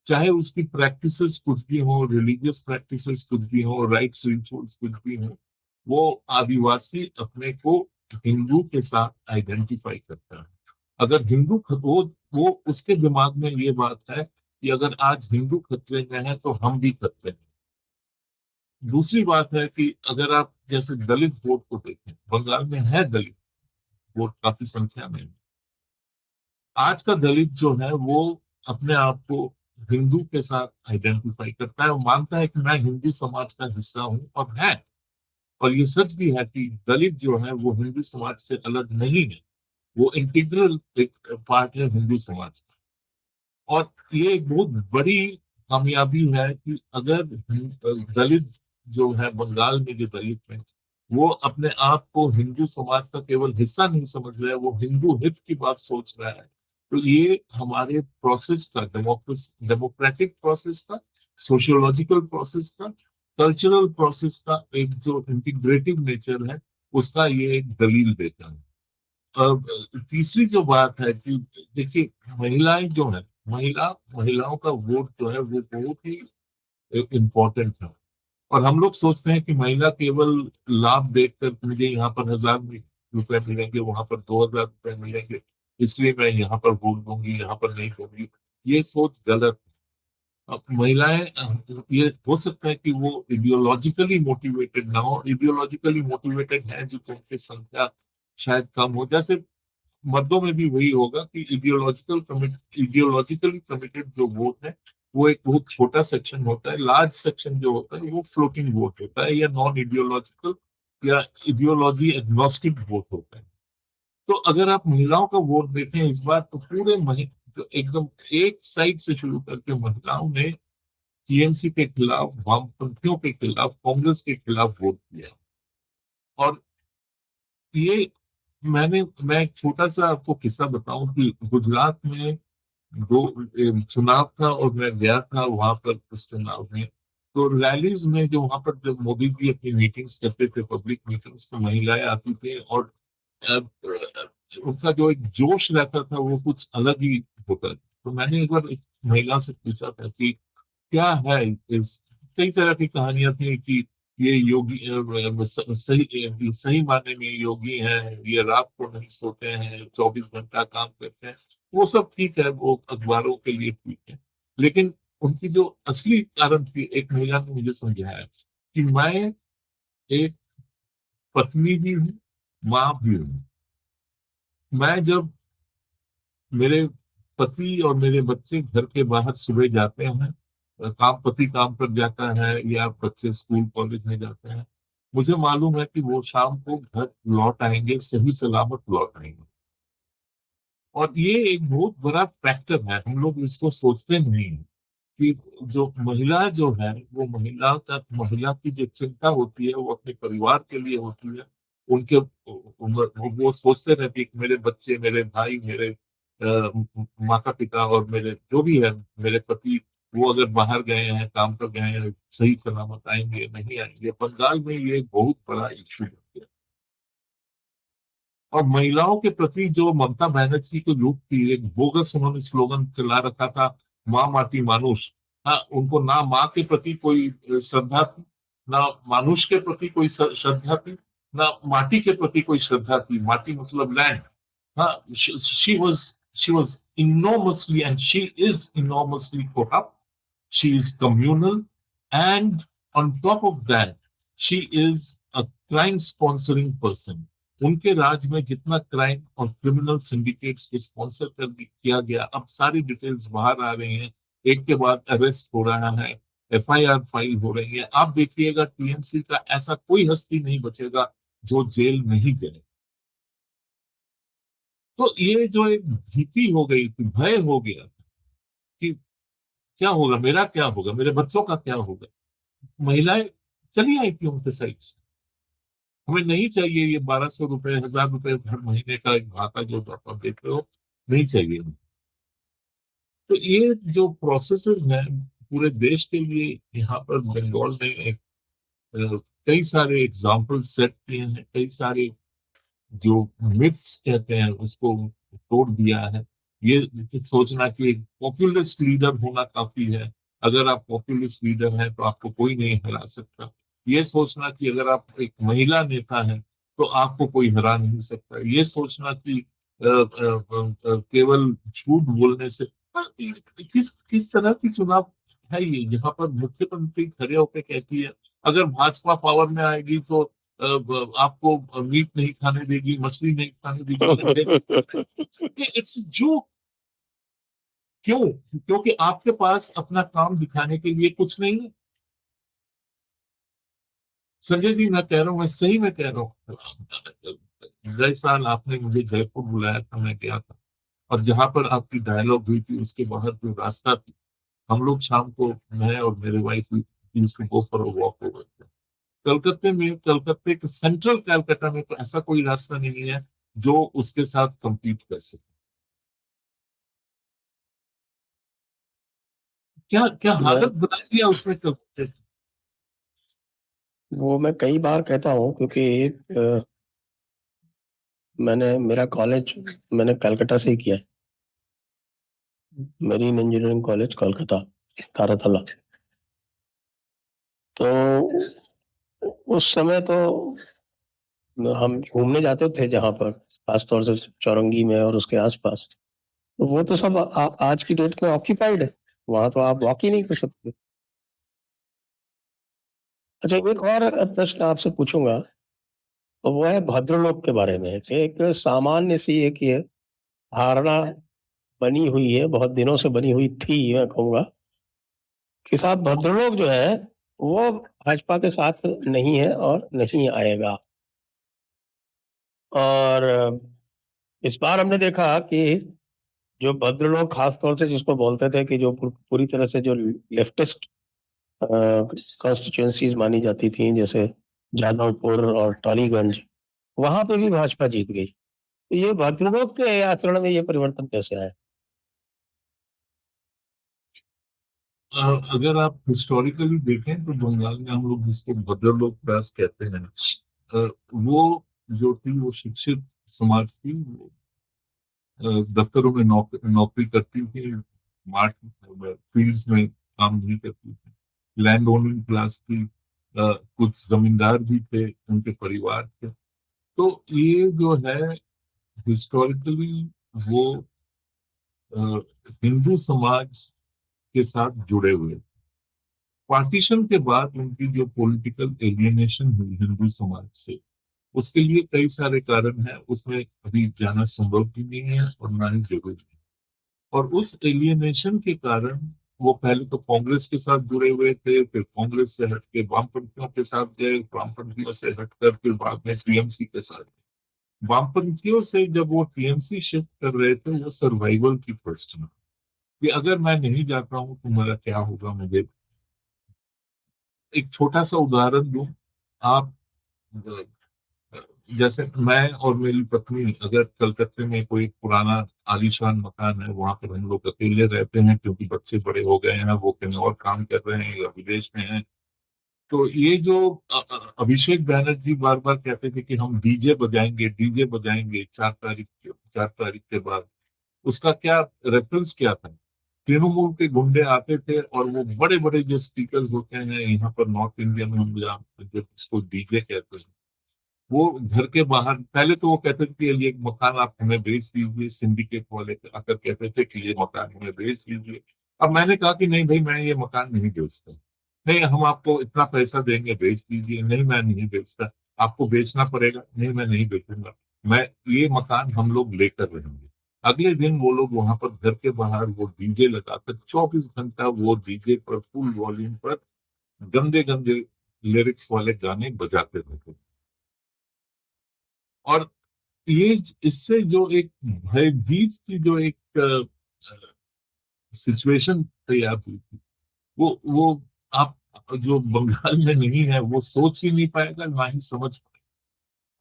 Speaker 2: चाहे उसकी प्रैक्टिसेस कुछ भी हो, रिलीजियस प्रैक्टिसेस कुछ भी हो, राइट्स रिचुअल्स कुछ भी हो, वो आदिवासी अपने को हिंदू के साथ आइडेंटिफाई करता है। अगर वो उसके दिमाग में ये बात है कि अगर आज हिंदू खतरे में है तो हम भी खतरे में। दूसरी बात है कि अगर आप जैसे दलित वोट को देखें, बंगाल में है दलित वोट काफी संख्या में। आज का दलित जो है वो अपने आप को हिंदू के साथ आइडेंटिफाई करता है, वो मानता है कि मैं हिंदू समाज का हिस्सा हूं, और है। और ये सच भी है कि दलित जो है वो हिंदू समाज से अलग नहीं है, वो इंटीग्रल एक पार्ट है हिंदू समाज का। और ये एक बहुत बड़ी कामयाबी है कि अगर दलित जो है बंगाल में, जो दलित में, वो अपने आप को हिंदू समाज का केवल हिस्सा नहीं समझ रहा है, वो हिंदू हित की बात सोच रहा है। तो ये हमारे प्रोसेस का, डेमोक्रेटिक प्रोसेस का, सोशियोलॉजिकल प्रोसेस का, कल्चरल प्रोसेस का एक जो इंटीग्रेटिव नेचर है, उसका ये एक दलील देता है। अब तीसरी जो बात है कि देखिए, महिलाएं जो है, महिलाओं का वोट जो है वो बहुत ही इम्पोर्टेंट है। और हम लोग सोचते हैं कि महिला केवल लाभ देखकर, मुझे यहाँ पर 1,000 रुपए मिलेंगे, वहां पर 2,000 रुपए मिलेंगे, इसलिए मैं यहाँ पर वोट दूंगी, यहाँ पर नहीं दूंगी। ये सोच गलत है। अब महिलाएं, ये हो सकता है कि वो इडियोलॉजिकली मोटिवेटेड ना हो, इडियोलॉजिकली मोटिवेटेड है जो, उनकी संख्या शायद कम हो। जैसे मर्दों में भी वही होगा कि इडियोलॉजिकली कमिटेड जो वोट है, वो एक बहुत छोटा सेक्शन होता है। लार्ज सेक्शन जो होता है वो फ्लोटिंग वोट होता है, या नॉन इडियोलॉजिकल या इडियोलॉजी एग्नोस्टिक वोट होता है। तो अगर आप महिलाओं का वोट देखें इस बार, तो जो एकदम एक साइड से शुरू करके महिलाओं ने टीएमसी के खिलाफ, वामपंथियों के खिलाफ, कांग्रेस के खिलाफ वोट दिया। और ये मैं एक छोटा सा आपको किस्सा बताऊं कि गुजरात में चुनाव था, और मैं गया था वहां पर उस चुनाव में। तो रैलीज में, जो वहां पर जब मोदी जी अपनी मीटिंग्स करते थे, पब्लिक मीटिंग्स, तो महिलाएं आती थी, और अ, उनका जो एक जोश रहता था वो कुछ अलग ही होता था। तो मैंने एक बार एक महिला से पूछा था कि क्या है इस, कई तरह की कहानियां थी कि ये योगी सही सही मायने में योगी हैं, ये रात को नहीं सोते हैं, 24 घंटा काम करते हैं। वो सब ठीक है, वो अखबारों के लिए ठीक है। लेकिन उनकी जो असली कारण थी, एक महिला ने मुझे समझाया कि मैं एक पत्नी भी हूँ, माँ भी हूँ। मैं जब मेरे पति और मेरे बच्चे घर के बाहर सुबह जाते हैं, पति काम पर जाता है या बच्चे स्कूल कॉलेज में जाते हैं, मुझे मालूम है कि वो शाम को घर लौट आएंगे, सही सलामत लौट आएंगे। और ये एक बहुत बड़ा फैक्टर है, हम लोग इसको सोचते नहीं हैं कि जो महिला जो है, वो महिला की जो चिंता होती है वो अपने परिवार के लिए होती है। उनके वो सोचते रहते हैं कि मेरे बच्चे, मेरे भाई, मेरे माता पिता और मेरे जो भी है, मेरे पति, वो अगर बाहर गए हैं, काम पर गए हैं, सही सलामत आएंगे नहीं आएंगे। बंगाल में ये एक बहुत बड़ा इशू है। और महिलाओं के प्रति जो ममता बनर्जी को लूट थी, एक बोगस उन्होंने स्लोगन चला रखा था, माँ माटी मानुष। हाँ, उनको ना माँ के प्रति कोई श्रद्धा थी, ना मानुष के प्रति कोई श्रद्धा थी, ना माटी के प्रति कोई श्रद्धा थी। माटी मतलब लैंड। हाँ, she was enormously, and she is enormously corrupt. She is communal, and on top of that, she is a crime sponsoring person. उनके राज में जितना क्राइम और क्रिमिनल सिंडिकेट्स को स्पॉन्सर किया गया, अब सारी डिटेल्स बाहर आ रही हैं, एक के बाद अरेस्ट हो रहा है, एफआईआर फाइल हो रही है। आप देखिएगा टीएमसी का ऐसा कोई हस्ती नहीं बचेगा जो जेल नहीं गए। तो ये जो एक भीति हो गई थी, भय हो गया कि क्या होगा, मेरा क्या होगा, मेरे बच्चों का क्या होगा। महिलाएं चली आई थी उनके साइड से, हमें नहीं चाहिए ये 1200 रुपए, 1000 रुपए हर महीने का एक भाता जो आप देख रहे हो, नहीं चाहिए। तो ये जो प्रोसेसेस हैं पूरे देश के लिए, यहाँ पर बंगाल ने एक कई सारे एग्जाम्पल सेट किए हैं, कई सारे जो मिथ्स कहते हैं उसको तोड़ दिया है। ये सोचना कि एक पॉपुलिस्ट लीडर होना काफी है, अगर आप पॉपुलिस्ट लीडर हैं तो आपको कोई नहीं हरा सकता। ये सोचना कि अगर आप एक महिला नेता हैं तो आपको कोई हरा नहीं सकता। ये सोचना कि केवल झूठ बोलने से, किस किस तरह की चुनाव है ये, जहां पर मुख्यमंत्री खड़े होकर कहती है अगर भाजपा पावर में आएगी तो आपको मीट नहीं खाने देगी, मछली नहीं खाने देगी। It's joke. क्यों? क्योंकि आपके पास अपना काम दिखाने के लिए कुछ नहीं है। संजय जी, मैं कह रहा हूँ, मैं सही में कह रहा हूँ। गए साल आपने मुझे जयपुर बुलाया था, मैं गया था, और जहां पर आपकी डायलॉग हुई थी उसके बाहर जो रास्ता थी, हम लोग शाम को, मैं और मेरे वाइफ, उसको go for a walk over. कलकत्ते के सेंट्रल कैलकाटा में तो ऐसा कोई रास्ता नहीं है जो उसके साथ compete कर सके। क्या क्या
Speaker 1: मैं
Speaker 2: हालत बना दिया उसने कलकत्ते की।
Speaker 1: वो मैं कई बार कहता हूँ, क्योंकि मेरा कॉलेज मैंने कलकत्ता से ही किया है। Marine engineering college Kolkata, Taratala. तो उस समय तो हम घूमने जाते थे जहां पर, खासतौर से चौरंगी में और उसके आसपास। तो वो तो सब आज की डेट में ऑक्यूपाइड है, वहां तो आप वॉक ही नहीं कर सकते। अच्छा, एक और प्रश्न आपसे पूछूंगा, तो वो है भद्रलोक के बारे में। कि एक सामान्य सी एक ये धारणा बनी हुई है, बहुत दिनों से बनी हुई थी मैं कहूँगा, कि साहब भद्रलोक जो है वो भाजपा के साथ नहीं है और नहीं आएगा। और इस बार हमने देखा कि जो भद्रलोक खासतौर से जिसको बोलते थे कि जो पूरी तरह से जो लेफ्टिस्ट कॉन्स्टिट्यूएंसीज मानी जाती थी, जैसे जादवपुर और टॉलीगंज, वहां पे भी भाजपा जीत गई। तो ये भद्रलोक के आचरण में ये परिवर्तन कैसे आया?
Speaker 2: अगर आप हिस्टोरिकली देखें तो बंगाल में हम लोग जिसको भद्रलोक दास कहते हैं, वो जो थी वो शिक्षित समाज थी। वो दफ्तरों में नौकरी करती थी, मार्ट फील्ड्स में काम नहीं करती थी। लैंड ओनिंग क्लास थी, कुछ जमींदार भी थे, उनके परिवार थे। तो ये जो है हिस्टोरिकली वो अ, हिंदू समाज के साथ जुड़े हुए। पार्टीशन के बाद उनकी जो पॉलिटिकल एलियनेशन हुई हिंदू समाज से, उसके लिए कई सारे कारण हैं, उसमें अभी जाना संभव भी नहीं है और ना ही जरूरी है। और उस एलियनेशन के कारण वो पहले तो कांग्रेस के साथ जुड़े हुए थे, फिर कांग्रेस से हटके वामपंथियों के साथ गए, वामपंथियों से हटकर फिर बाद में टीएमसी के साथ। वामपंथियों से जब वो टीएमसी शिफ्ट कर रहे थे, वो सर्वाइवल की क्वेश्चन कि अगर मैं नहीं जाता हूं तो मेरा क्या होगा। मुझे एक छोटा सा उदाहरण दूं। आप जैसे मैं और मेरी पत्नी अगर कलकत्ते में कोई पुराना आलीशान मकान है, वहां पर हम लोग अकेले रहते हैं क्योंकि बच्चे बड़े हो गए हैं, वो कहीं और काम कर रहे हैं या विदेश में हैं। तो ये जो अभिषेक बैनर्जी बार बार कहते थे कि हम डीजे बजाएंगे 4 तारीख के बाद, उसका क्या रेफरेंस क्या था? तृणमूल के गुंडे आते थे और वो बड़े बड़े जो स्पीकर्स होते हैं यहाँ पर नॉर्थ इंडिया में, हम जो इसको डीजे कहते हैं, वो घर के बाहर पहले तो वो कहते थे कि ये मकान आप हमें बेच दीजिए, सिंडिकेट वाले आकर कहते थे कि ये मकान हमें बेच दीजिए। अब मैंने कहा कि नहीं भाई, मैं ये मकान नहीं बेचता। नहीं, हम आपको इतना पैसा देंगे, बेच दीजिए। नहीं, मैं नहीं बेचता। आपको बेचना पड़ेगा। नहीं, मैं नहीं बेचूंगा। मैं ये मकान हम लोग लेकर रहेंगे। अगले दिन वो लोग वहां पर घर के बाहर वो डीजे लगाकर 24 घंटा वो डीजे पर फुल वॉल्यूम पर गंदे गंदे लिरिक्स वाले गाने बजाते रहते। और ये इससे जो एक भयभीत की जो एक सिचुएशन तैयार हुई थी, वो आप जो बंगाल में नहीं है वो सोच ही नहीं पाएगा, ना ही समझ पाएगा।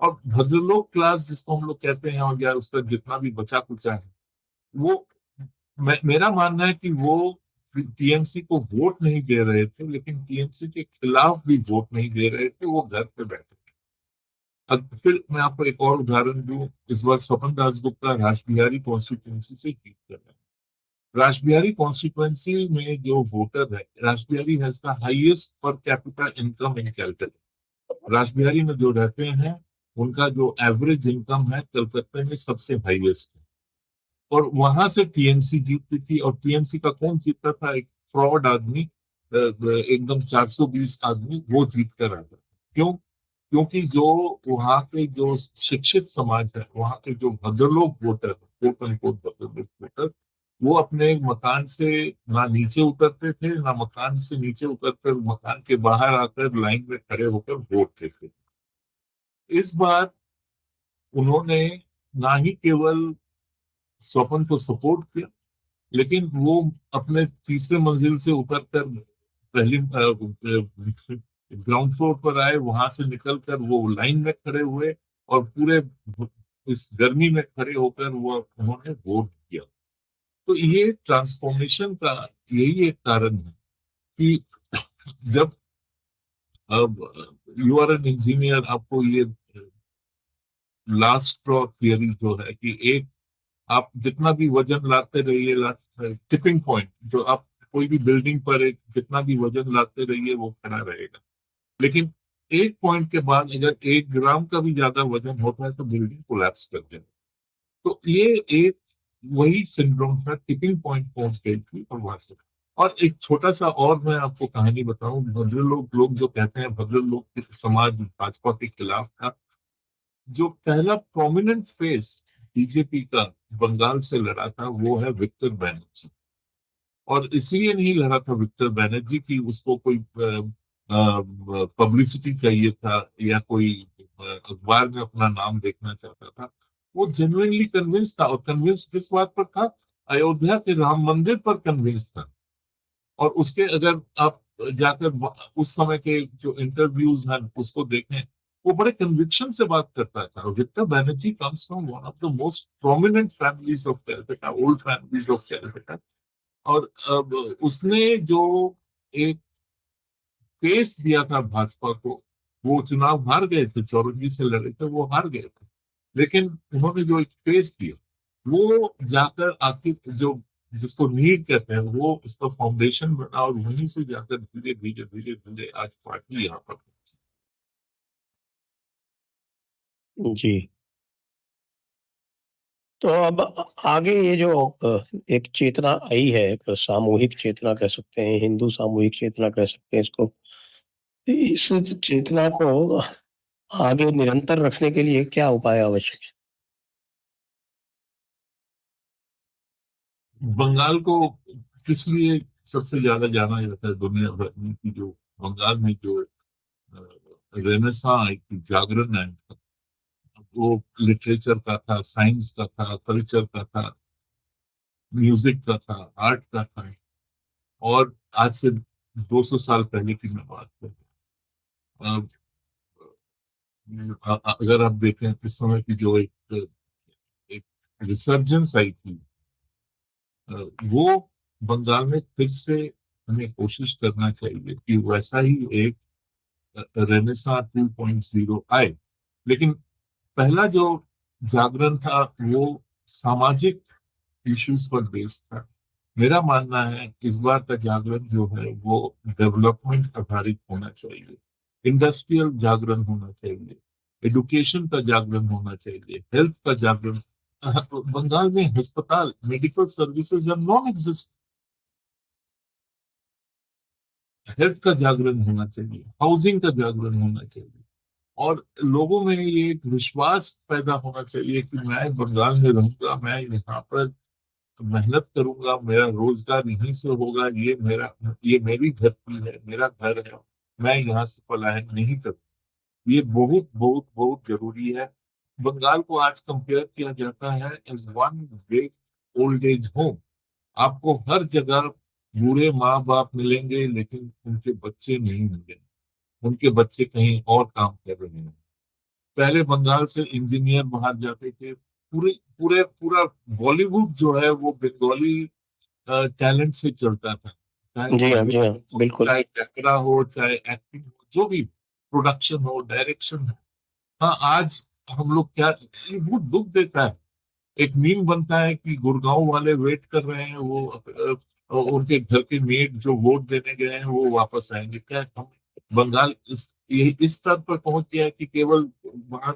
Speaker 2: और भद्रलोक क्लास जिसको हम लोग कहते हैं, और या उसका जितना भी बचा कुचा है, वो मेरा मानना है कि वो टीएमसी को वोट नहीं दे रहे थे, लेकिन टीएमसी के खिलाफ भी वोट नहीं दे रहे थे, वो घर पे बैठे थे। अब फिर मैं आपको एक और उदाहरण दूं। इस बार स्वपन दास गुप्ता रासबिहारी कॉन्स्टिट्यूएंसी से जीत कर रहे हैं। रासबिहारी कॉन्स्टिट्यूएंसी में जो वोटर है, Rashbehari has the highest per capita income in Calcutta. Rashbehari में जो रहते हैं, उनका जो एवरेज इनकम है कलकत्ते में सबसे हाईएस्ट है। और वहां से टीएमसी जीतती थी, और टीएमसी का कौन जीतता था? एक फ्रॉड आदमी, एकदम 420 आदमी वो जीत कर आता। क्यों? क्योंकि जो वहाँ के जो शिक्षित समाज है, वहाँ के जो bhadralok voter, quote unquote bhadralok voter, वो अपने मकान से ना नीचे उतरते थे, ना मकान से नीचे उतरकर मकान के बाहर आकर लाइन में खड़े होकर वोट देते थे। इस बार उन्होंने ना ही केवल स्वपन को सपोर्ट किया, लेकिन वो अपने तीसरे मंजिल से उतरकर पहली ग्राउंड फ्लोर पर आए, वहां से निकलकर वो लाइन में खड़े हुए और पूरे इस गर्मी में खड़े होकर वो उन्होंने वोट किया। तो ये ट्रांसफॉर्मेशन का यही एक कारण है कि जब अब यू आर एन इंजीनियर, आपको ये लास्ट स्ट्रॉ थियरी जो है कि एक आप जितना भी वजन लाते रहिए, टिपिंग पॉइंट जो आप कोई भी बिल्डिंग पर एक जितना भी वजन लाते रहिए वो खड़ा रहेगा, लेकिन एक पॉइंट के बाद अगर 1 ग्राम का भी ज्यादा वजन होता है तो बिल्डिंग कोलैप्स कर जाए। तो ये एक वही सिंड्रोम था, टिपिंग पॉइंट पहुंच गई थी और वहां से। और एक छोटा सा और मैं आपको कहानी बताऊं। भद्रलोक लोग जो कहते हैं भद्रलोक समाज भाजपा के खिलाफ था, जो पहला प्रोमिनेंट फेस बीजेपी का बंगाल से लड़ा था वो है विक्टर बैनर्जी। और इसलिए नहीं लड़ा था विक्टर बैनर्जी कि उसको कोई पब्लिसिटी चाहिए था या कोई अखबार में अपना नाम देखना चाहता था। वो जेन्युइनली कन्विंस था, और कन्विंस किस बात पर था? अयोध्या के राम मंदिर पर कन्विंस था। और उसके अगर आप जाकर उस समय के जो इंटरव्यूज हैं उसको देखें, वो बड़े कन्विक्शन से बात करता था। Victor Banerjee comes from one of the most prominent families of Calcutta, old families of Calcutta. और अब उसने जो एक फेस दिया था भाजपा को, वो चुनाव हार गए थे, चौरंगी से लड़े थे, वो हार गए थे, लेकिन उन्होंने जो एक फेस दिया, वो जाकर आखिर जो जिसको नीड कहते हैं वो उसका फाउंडेशन बना, और वहीं से जाकर धीरे धीरे धीरे धीरे आज पार्टी यहाँ पर पहुंची।
Speaker 1: जी। तो अब आगे ये जो एक चेतना आई है, एक सामूहिक चेतना कह सकते हैं, हिंदू सामूहिक चेतना कह सकते हैं इसको। इस चेतना को आगे निरंतर रखने के लिए क्या उपाय आवश्यक है?
Speaker 2: बंगाल को किस लिए सबसे ज्यादा जाना जाता है दुनिया भर में कि जो बंगाल में जो रेनेसां आई थी, जागरण आया था, वो लिटरेचर का था, साइंस का था, कल्चर का था, म्यूजिक का था, आर्ट का था। और आज से 200 साल पहले की मैं बात करूं, अगर आप देखें इस समय की जो एक रिसर्जेंस आई थी, वो बंगाल में फिर से हमें कोशिश करना चाहिए कि वैसा ही एक रेनेसां 2.0 आए। लेकिन पहला जो जागरण था वो सामाजिक इश्यूज पर बेस्ड था। मेरा मानना है इस बार का जागरण जो है वो डेवलपमेंट आधारित होना चाहिए, इंडस्ट्रियल जागरण होना चाहिए, एजुकेशन का जागरण होना चाहिए, हेल्थ का जागरण। बंगाल में अस्पताल, medical services are non exist. Health का जागरण होना चाहिए, हाउसिंग का जागरण होना चाहिए, और लोगों में ये एक विश्वास पैदा होना चाहिए कि मैं बंगाल में रहूंगा, मैं यहाँ पर मेहनत करूंगा, मेरा रोजगार यहीं से होगा, ये मेरी धरती है, मेरा घर है, मैं यहाँ से पलायन नहीं करूँ। ये बहुत बहुत बहुत जरूरी है। बंगाल को आज कंपेयर किया जाता है as one great old age home. आपको हर जगह बूढ़े माँ बाप मिलेंगे, लेकिन उनके बच्चे नहीं मिलेंगे, उनके बच्चे कहीं और काम कर रहे हैं। पहले बंगाल से इंजीनियर बाहर जाते थे। पूरे पूरे पूरा बॉलीवुड जो है वो बंगाली टैलेंट से चलता था, चाहे
Speaker 1: जी
Speaker 2: वो
Speaker 1: हाँ, जी हाँ,
Speaker 2: लिरिक्स हो,
Speaker 1: बिल्कुल।
Speaker 2: चाहे कैमरा हो, चाहे एक्टिंग हो, जो भी प्रोडक्शन हो, डायरेक्शन हो। हाँ, आज हम लोग क्या, ये बहुत दुख देता है। एक मीम बनता है कि गुड़गांव वाले वेट कर रहे हैं, वो उनके घर के मेड जो वोट देने गए हैं वो वापस आएंगे क्या। हम बंगाल इस स्तर पर पहुंच गया है कि केवल वहाँ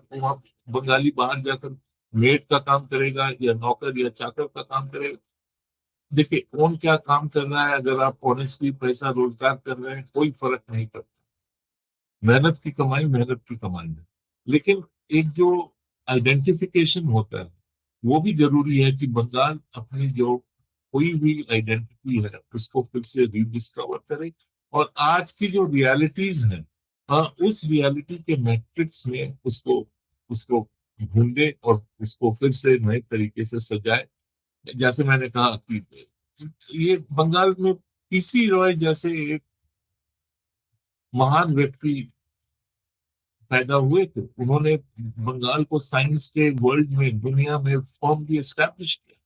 Speaker 2: बंगाली बाहर जाकर मेड का काम करेगा या नौकर या चाकर का काम करेगा। देखिए कौन क्या काम कर रहा है, अगर आप ऑनेस्टली पैसा रोजगार कर रहे हैं कोई फर्क नहीं पड़ता। मेहनत की कमाई मेहनत की कमाई है। लेकिन एक जो आइडेंटिफिकेशन होता है वो भी जरूरी है कि बंगाल अपनी जो कोई भी आइडेंटिटी है उसको फिर से रिडिस्कवर करे, और आज की जो रियलिटीज है, उस रियलिटी के मैट्रिक्स में उसको उसको ढूंढे और उसको फिर से नए तरीके से सजाए। जैसे मैंने कहा कि ये बंगाल में पीसी रॉय जैसे एक महान व्यक्ति पैदा हुए थे। उन्होंने बंगाल को साइंस के वर्ल्ड में, दुनिया में फॉर्मली एस्टैब्लिश किया।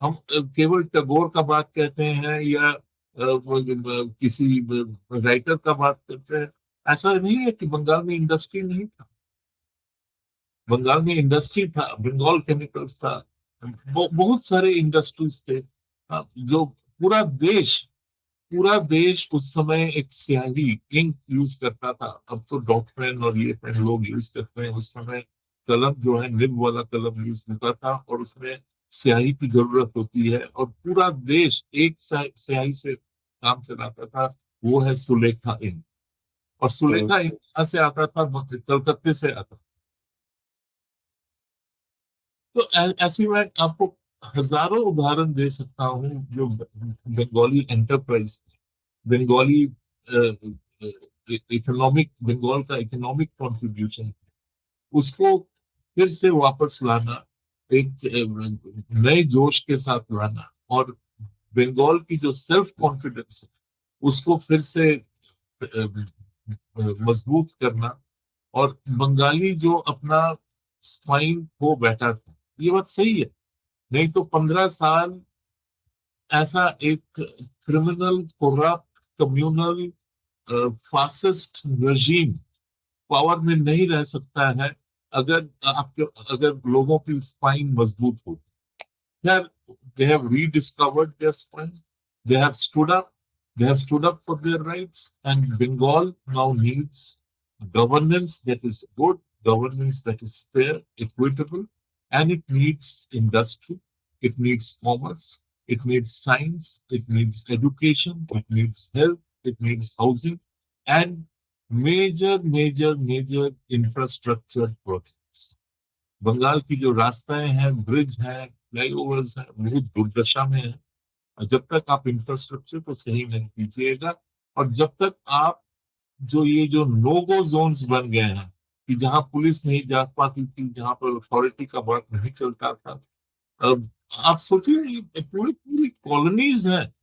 Speaker 2: हम केवल टैगोर का बात कहते हैं या किसी राइटर का बात करते हैं। ऐसा नहीं है कि बंगाल में इंडस्ट्री नहीं था। बंगाल में इंडस्ट्री था, बंगाल केमिकल्स था, बहुत सारे इंडस्ट्रीज थे। जो पूरा देश पूरा देश उस समय एक स्याही इंक यूज करता था। अब तो डॉट पेन और ये पेन लोग यूज करते हैं, उस समय कलम जो है निब वाला कलम यूज होता था और उसमें स्याही की जरूरत होती है, और पूरा देश एक स्याही से काम चलाता था। वो है सुलेखा इंक। और
Speaker 1: हम्म,
Speaker 2: सुलेखा इंक कहाँ से आता था? कलकत्ते से आता। तो ऐसी मैं आपको हजारों उदाहरण दे सकता हूँ जो बंगाली एंटरप्राइज थे, बंगाली इकोनॉमिक, बंगाल का इकोनॉमिक कंट्रीब्यूशन, उसको फिर से वापस लाना, एक नए जोश के साथ लाना, और बंगाल की जो सेल्फ कॉन्फिडेंस है उसको फिर से मजबूत करना। और बंगाली जो अपना स्पाइन खो बैठा था, ये बात सही है। नहीं तो 15 साल ऐसा एक criminal, corrupt, communal, fascist regime power में नहीं रह सकता है अगर आपके अगर लोगों की स्पाइन मजबूत हो। खैर, they have rediscovered their spine. They have stood up. They have stood up for their rights. And Bengal now needs governance that is good, governance that is fair, equitable, and it needs industry. It needs commerce. It needs science. It needs education. It needs health. It needs housing, and major infrastructure projects. Bengal की जो रास्ताएं हैं, bridge हैं, flyovers हैं, बहुत दुर्दशा में है। और जब तक आप इंफ्रास्ट्रक्चर को सही नहीं कीजिएगा, और जब तक आप जो नो गो जोन्स बन गए हैं कि जहां पुलिस नहीं जा पाती थी, जहां पर अथॉरिटी का बात नहीं चलता था, अब आप सोचिए ये पूरी पूरी कॉलोनीज हैं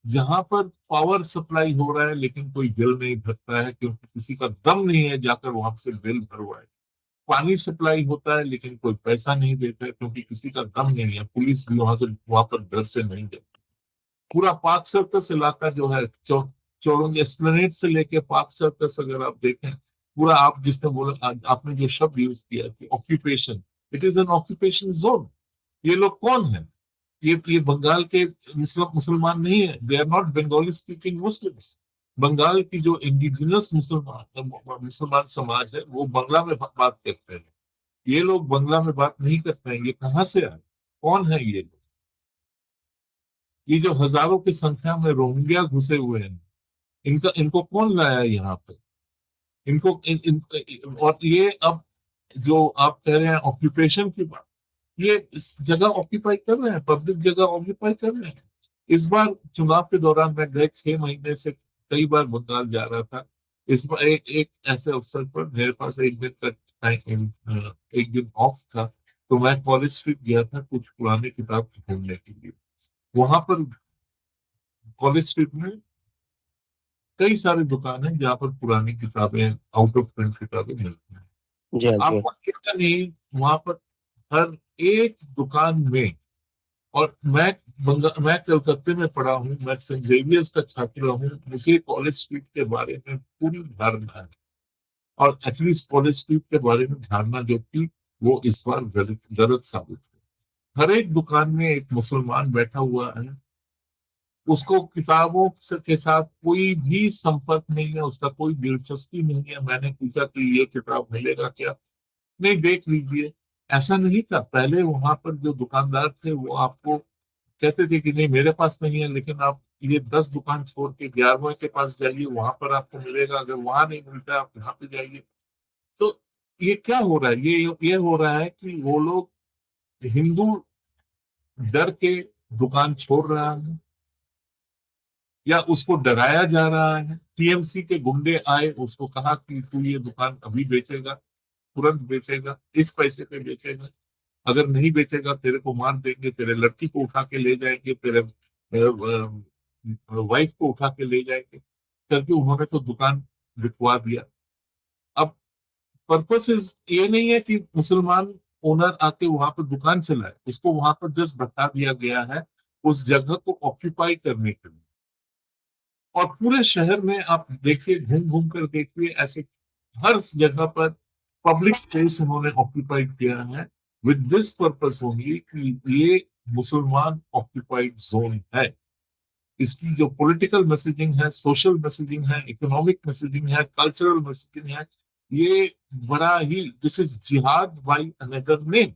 Speaker 2: जहां पर पावर सप्लाई हो रहा है लेकिन कोई बिल नहीं भरता है, क्योंकि किसी का दम नहीं है जाकर वहां से बिल भरवाए। पानी सप्लाई होता है लेकिन कोई पैसा नहीं देता है, क्योंकि किसी का दम नहीं है, पुलिस भी वहां पर डर से नहीं जाती। पूरा पार्क सर्कस इलाका जो है, चौरंगी एस्प्लेनेड से लेके पार्क सर्कस, अगर आप देखें पूरा, आप जिसने बोला, आपने जो शब्द यूज किया कि occupation, it is an occupation zone. ये लोग कौन है? ये बंगाल के मुसलमान नहीं है, they are not Bengali speaking Muslims. Bengal की जो इंडिजिनस मुसलमान समाज है वो बांग्ला में बात करते हैं। ये लोग बांग्ला में बात नहीं करते हैं। ये कहाँ से आए? कौन है ये लोग? ये जो हजारों की संख्या में रोहिंग्या घुसे हुए हैं, इनको कौन लाया यहाँ पे? इनको और ये अब जो आप कह रहे हैं ऑक्यूपेशन की बात, ये इस जगह ऑक्यूपाई कर रहे हैं, पब्लिक जगह ऑक्यूपाई कर रहे हैं। इस बार चुनाव के दौरान मैं गए 6 महीने से कई बार बंगाल जा रहा था। इस बार एक ऐसे अवसर पर मेरे पास एक दिन का टाइम, एक दिन ऑफ था, तो मैं कॉलेज स्ट्रीट गया था कुछ पुराने किताब ढूंढने के लिए। वहां पर कॉलेज स्ट्रीट में कई सारी दुकान है जहाँ पर पुरानी किताबें, आउट ऑफ प्रिंट किताबें मिलती हैं।
Speaker 1: जी हाँ, जी हाँ।
Speaker 2: आपको इतना नहीं, वहां पर हर एक दुकान में, और मैं कलकत्ते में पढ़ा हूँ, मैं सेंट जेवियर्स का छात्र हूँ, मुझे कॉलेज स्ट्रीट के बारे में पूरी धारणा है। और एटलीस्ट कॉलेज स्ट्रीट के बारे में धारणा जो थी वो इस बार गलत गलत साबित हुई। हर एक दुकान में एक मुसलमान बैठा हुआ है, उसको किताबों के साथ कोई भी संपर्क नहीं है, उसका कोई दिलचस्पी नहीं है। मैंने पूछा कि ये किताब मिलेगा क्या? नहीं, देख लीजिए। ऐसा नहीं था पहले। वहां पर जो दुकानदार थे वो आपको कहते थे कि नहीं मेरे पास नहीं है, लेकिन आप ये 10 दुकान छोड़ के 11वें के पास जाइए, वहां पर आपको मिलेगा। अगर वहां नहीं मिलता आप यहाँ पे जाइए। तो ये क्या हो रहा है? ये हो रहा है कि वो लोग, हिंदू डर के दुकान छोड़ रहा है, या उसको डराया जा रहा है। टीएमसी के गुंडे आए, उसको कहा कि तू ये दुकान अभी बेचेगा, तुरंत बेचेगा, इस पैसे पे बेचेगा, अगर नहीं बेचेगा तेरे को मार देंगे, तेरे लड़की को उठा के ले जाएंगे, तेरे वाइफ को उठा के ले जाएंगे करके उन्होंने तो दुकान बिकवा दिया। अब पर्पस ये नहीं है कि मुसलमान ओनर आके वहां पर दुकान चलाए, उसको वहां पर जस्ट बता दिया गया है उस जगह को ऑक्यूपाई करने के लिए। और पूरे शहर में आप देखिए, घूम घूम कर देखिए, ऐसे हर जगह पर पब्लिक स्पेस उन्होंने ऑक्यूपाई किया है विद दिस पर्पस ओनली कि ये मुसलमान ऑक्यूपाइड जोन है। इसकी जो पॉलिटिकल मैसेजिंग है, सोशल मैसेजिंग है, इकोनॉमिक मैसेजिंग है, कल्चरल मैसेजिंग है, ये बड़ा ही, दिस इज जिहाद बाय अनदर नेम।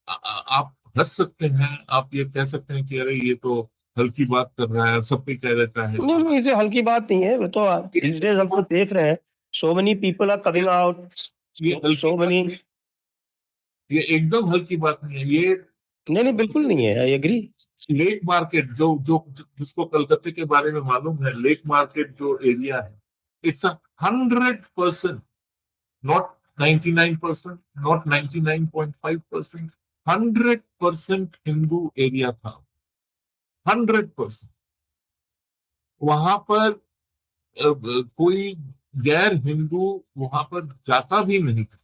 Speaker 2: आप हंस सकते हैं, आप ये कह सकते हैं कि अरे ये तो हल्की बात कर रहा है, सब पे कह देता है।
Speaker 1: नहीं, नहीं, इसे हल्की बात नहीं है। वो तो these days हम तो देख रहे हैं, so many people are coming out,
Speaker 2: ये हल्की
Speaker 1: so many।
Speaker 2: ये एकदम हल्की बात नहीं है। ये
Speaker 1: नहीं, नहीं, बिल्कुल नहीं है, आई एग्री।
Speaker 2: लेक मार्केट जो जो जिसको कलकत्ते के बारे में मालूम है, लेक मार्केट जो एरिया है, it's 100%, not 99%, not 99.5%, 100% Hindu area था। 100%। वहां पर कोई गैर हिंदू वहां पर जाता भी नहीं था।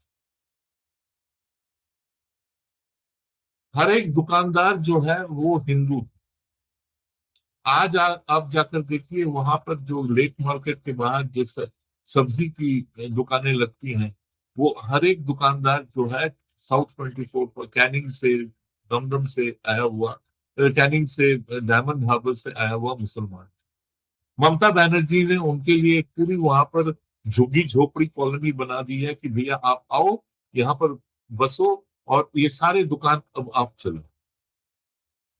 Speaker 2: हर एक दुकानदार जो है वो हिंदू था। आप जाकर देखिए, वहां पर जो लेक मार्केट के बाहर जो सब्जी की दुकानें लगती हैं, वो हर एक दुकानदार जो है साउथ 24 पर, कैनिंग से, दमदम से आया हुआ, कैनिंग से, डायमंड हार्बर से आया हुआ मुसलमान। ममता बनर्जी ने उनके लिए एक पूरी वहां पर झुग्गी झोपड़ी कॉलोनी बना दी है कि भैया आप आओ, यहाँ पर बसो, और ये सारे दुकान अब आप चलो,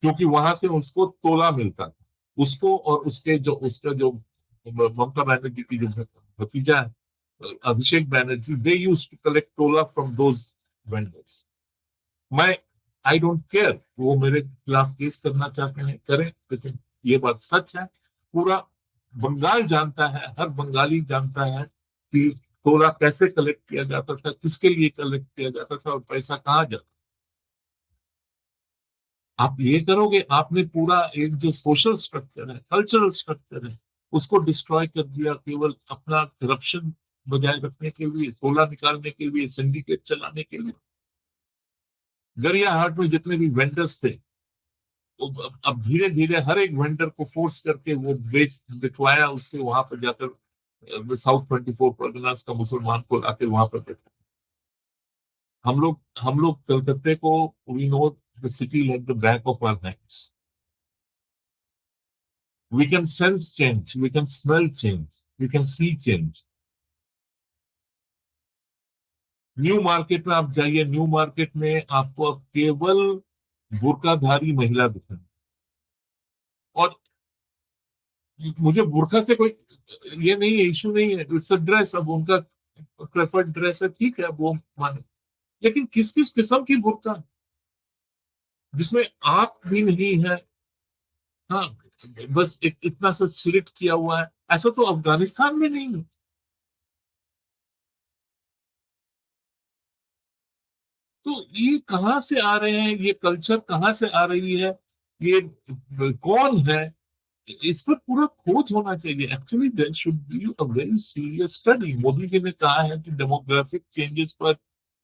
Speaker 2: क्योंकि वहां से उसको तोला मिलता था। उसको और उसका जो ममता बनर्जी की जो भतीजा है Abhishek Banerjee, they used to collect तोला फ्रॉम दोज वेंडर्स। मैं आई डोंट केयर, वो मेरे खिलाफ केस करना चाहते हैं करें, लेकिन ये बात सच है, पूरा बंगाल जानता है, हर बंगाली जानता है कि तोला कैसे कलेक्ट किया जाता था, किसके लिए कलेक्ट किया जाता था और पैसा कहाँ जाता। आप ये करोगे, आपने पूरा एक जो सोशल स्ट्रक्चर है, कल्चरल स्ट्रक्चर है, उसको डिस्ट्रॉय कर दिया, केवल अपना करप्शन बजाय रखने के लिए, तोला निकालने के लिए, सिंडिकेट चलाने के लिए। गरियाहाट में जितने भी वेंडर्स थे, अब धीरे धीरे हर एक वेंडर को फोर्स करके वो बेच बिकवाया, उससे वहां पर जाकर साउथ 24 परगनास का मुसलमान को आके वहां पर बैठा। हम लोग कलकत्ते को, we know the city like the back of our hands. We can sense change, we can smell change, we can see change. New Market में आप जाइए, न्यू मार्केट में आपको अब केवल बुर्काधारी महिला दिखेंगी। और मुझे बुर्का से कोई ये नहीं है, इशू नहीं है, इट्स अ ड्रेस, अब उनका प्रेफर्ड ड्रेस है, ठीक है, वो माने। लेकिन किस किस किस्म की बुर्का जिसमें आंख भी नहीं है, हाँ, बस एक इतना सा सिलिट किया हुआ है, ऐसा तो अफगानिस्तान में नहीं है। तो ये कहाँ से आ रहे हैं, ये कल्चर कहाँ से आ रही है, ये कौन है, इस पर पूरा खोज होना चाहिए। Actually there should be a very serious study. Modi ji ने कहा है कि डेमोग्राफिक चेंजेस पर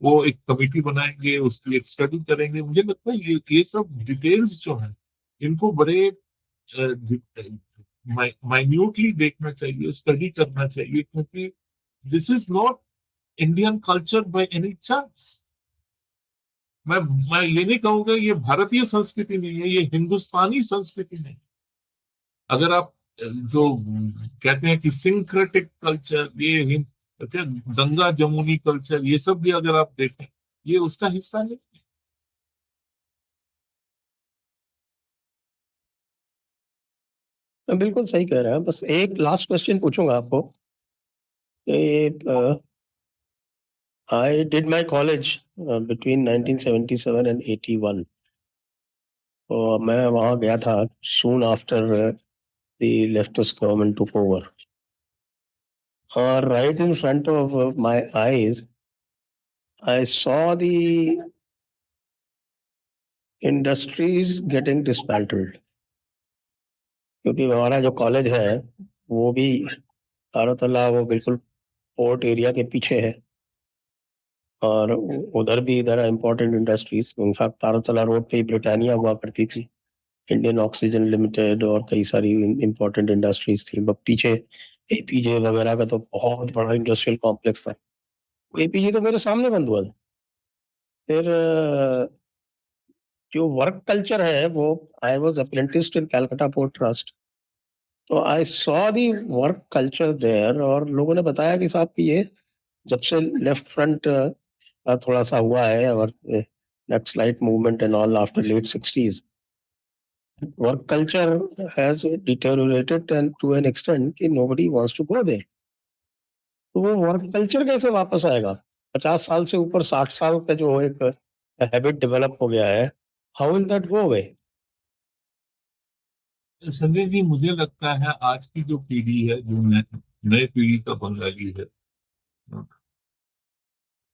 Speaker 2: वो एक कमेटी बनाएंगे, उसकी एक स्टडी करेंगे। मुझे लगता है ये सब डिटेल्स जो है, इनको बड़े माइन्यूटली देखना चाहिए, स्टडी करना चाहिए, क्योंकि this is not Indian culture by any chance. मैं ये नहीं कहूंगा ये भारतीय संस्कृति नहीं है, ये हिंदुस्तानी संस्कृति नहीं। अगर आप जो कहते हैं कि सिंक्रेटिक कल्चर, ये क्या गंगा जमुनी कल्चर, ये सब भी अगर आप देखें, ये उसका हिस्सा नहीं।
Speaker 1: बिल्कुल सही कह रहे हैं। बस एक लास्ट क्वेश्चन पूछूंगा आपको। I did my college between 1977 and 81. तो मैं वहाँ गया था soon after the leftist government took over. Right in front of my eyes, I saw the industries getting dismantled. क्योंकि हमारा जो कॉलेज है वो भी तारातला, वो बिल्कुल पोर्ट एरिया के पीछे है, और उधर भी इधर important industries, in fact Taratala road पे ही ब्रिटानिया हुआ करती थी, इंडियन ऑक्सीजन लिमिटेड, और कई सारी इम्पोर्टेंट इंडस्ट्रीज थी। पीछे एपीजे वगैरह का तो बहुत बड़ा इंडस्ट्रियल कॉम्प्लेक्स था। एपीजे तो मेरे सामने बंद हुआ था। फिर जो वर्क कल्चर है वो, I was apprenticed in Calcutta port trust, तो I saw the work culture there. और लोगों ने बताया कि साहब कि ये जब से लेफ्ट फ्रंट थोड़ा सा हुआ है, और Naxalite movement and all after late 60s, work culture has deteriorated and to an extent कि nobody wants to go there. तो वो वर्क कल्चर कैसे वापस आएगा? 50 साल से ऊपर 60 साल का जो एक हैबिट डेवलप हो गया है, how will that go away?
Speaker 2: Sanjay ji, मुझे लगता है आज की जो पीढ़ी है, जो नए पीढ़ी का बंगाली है,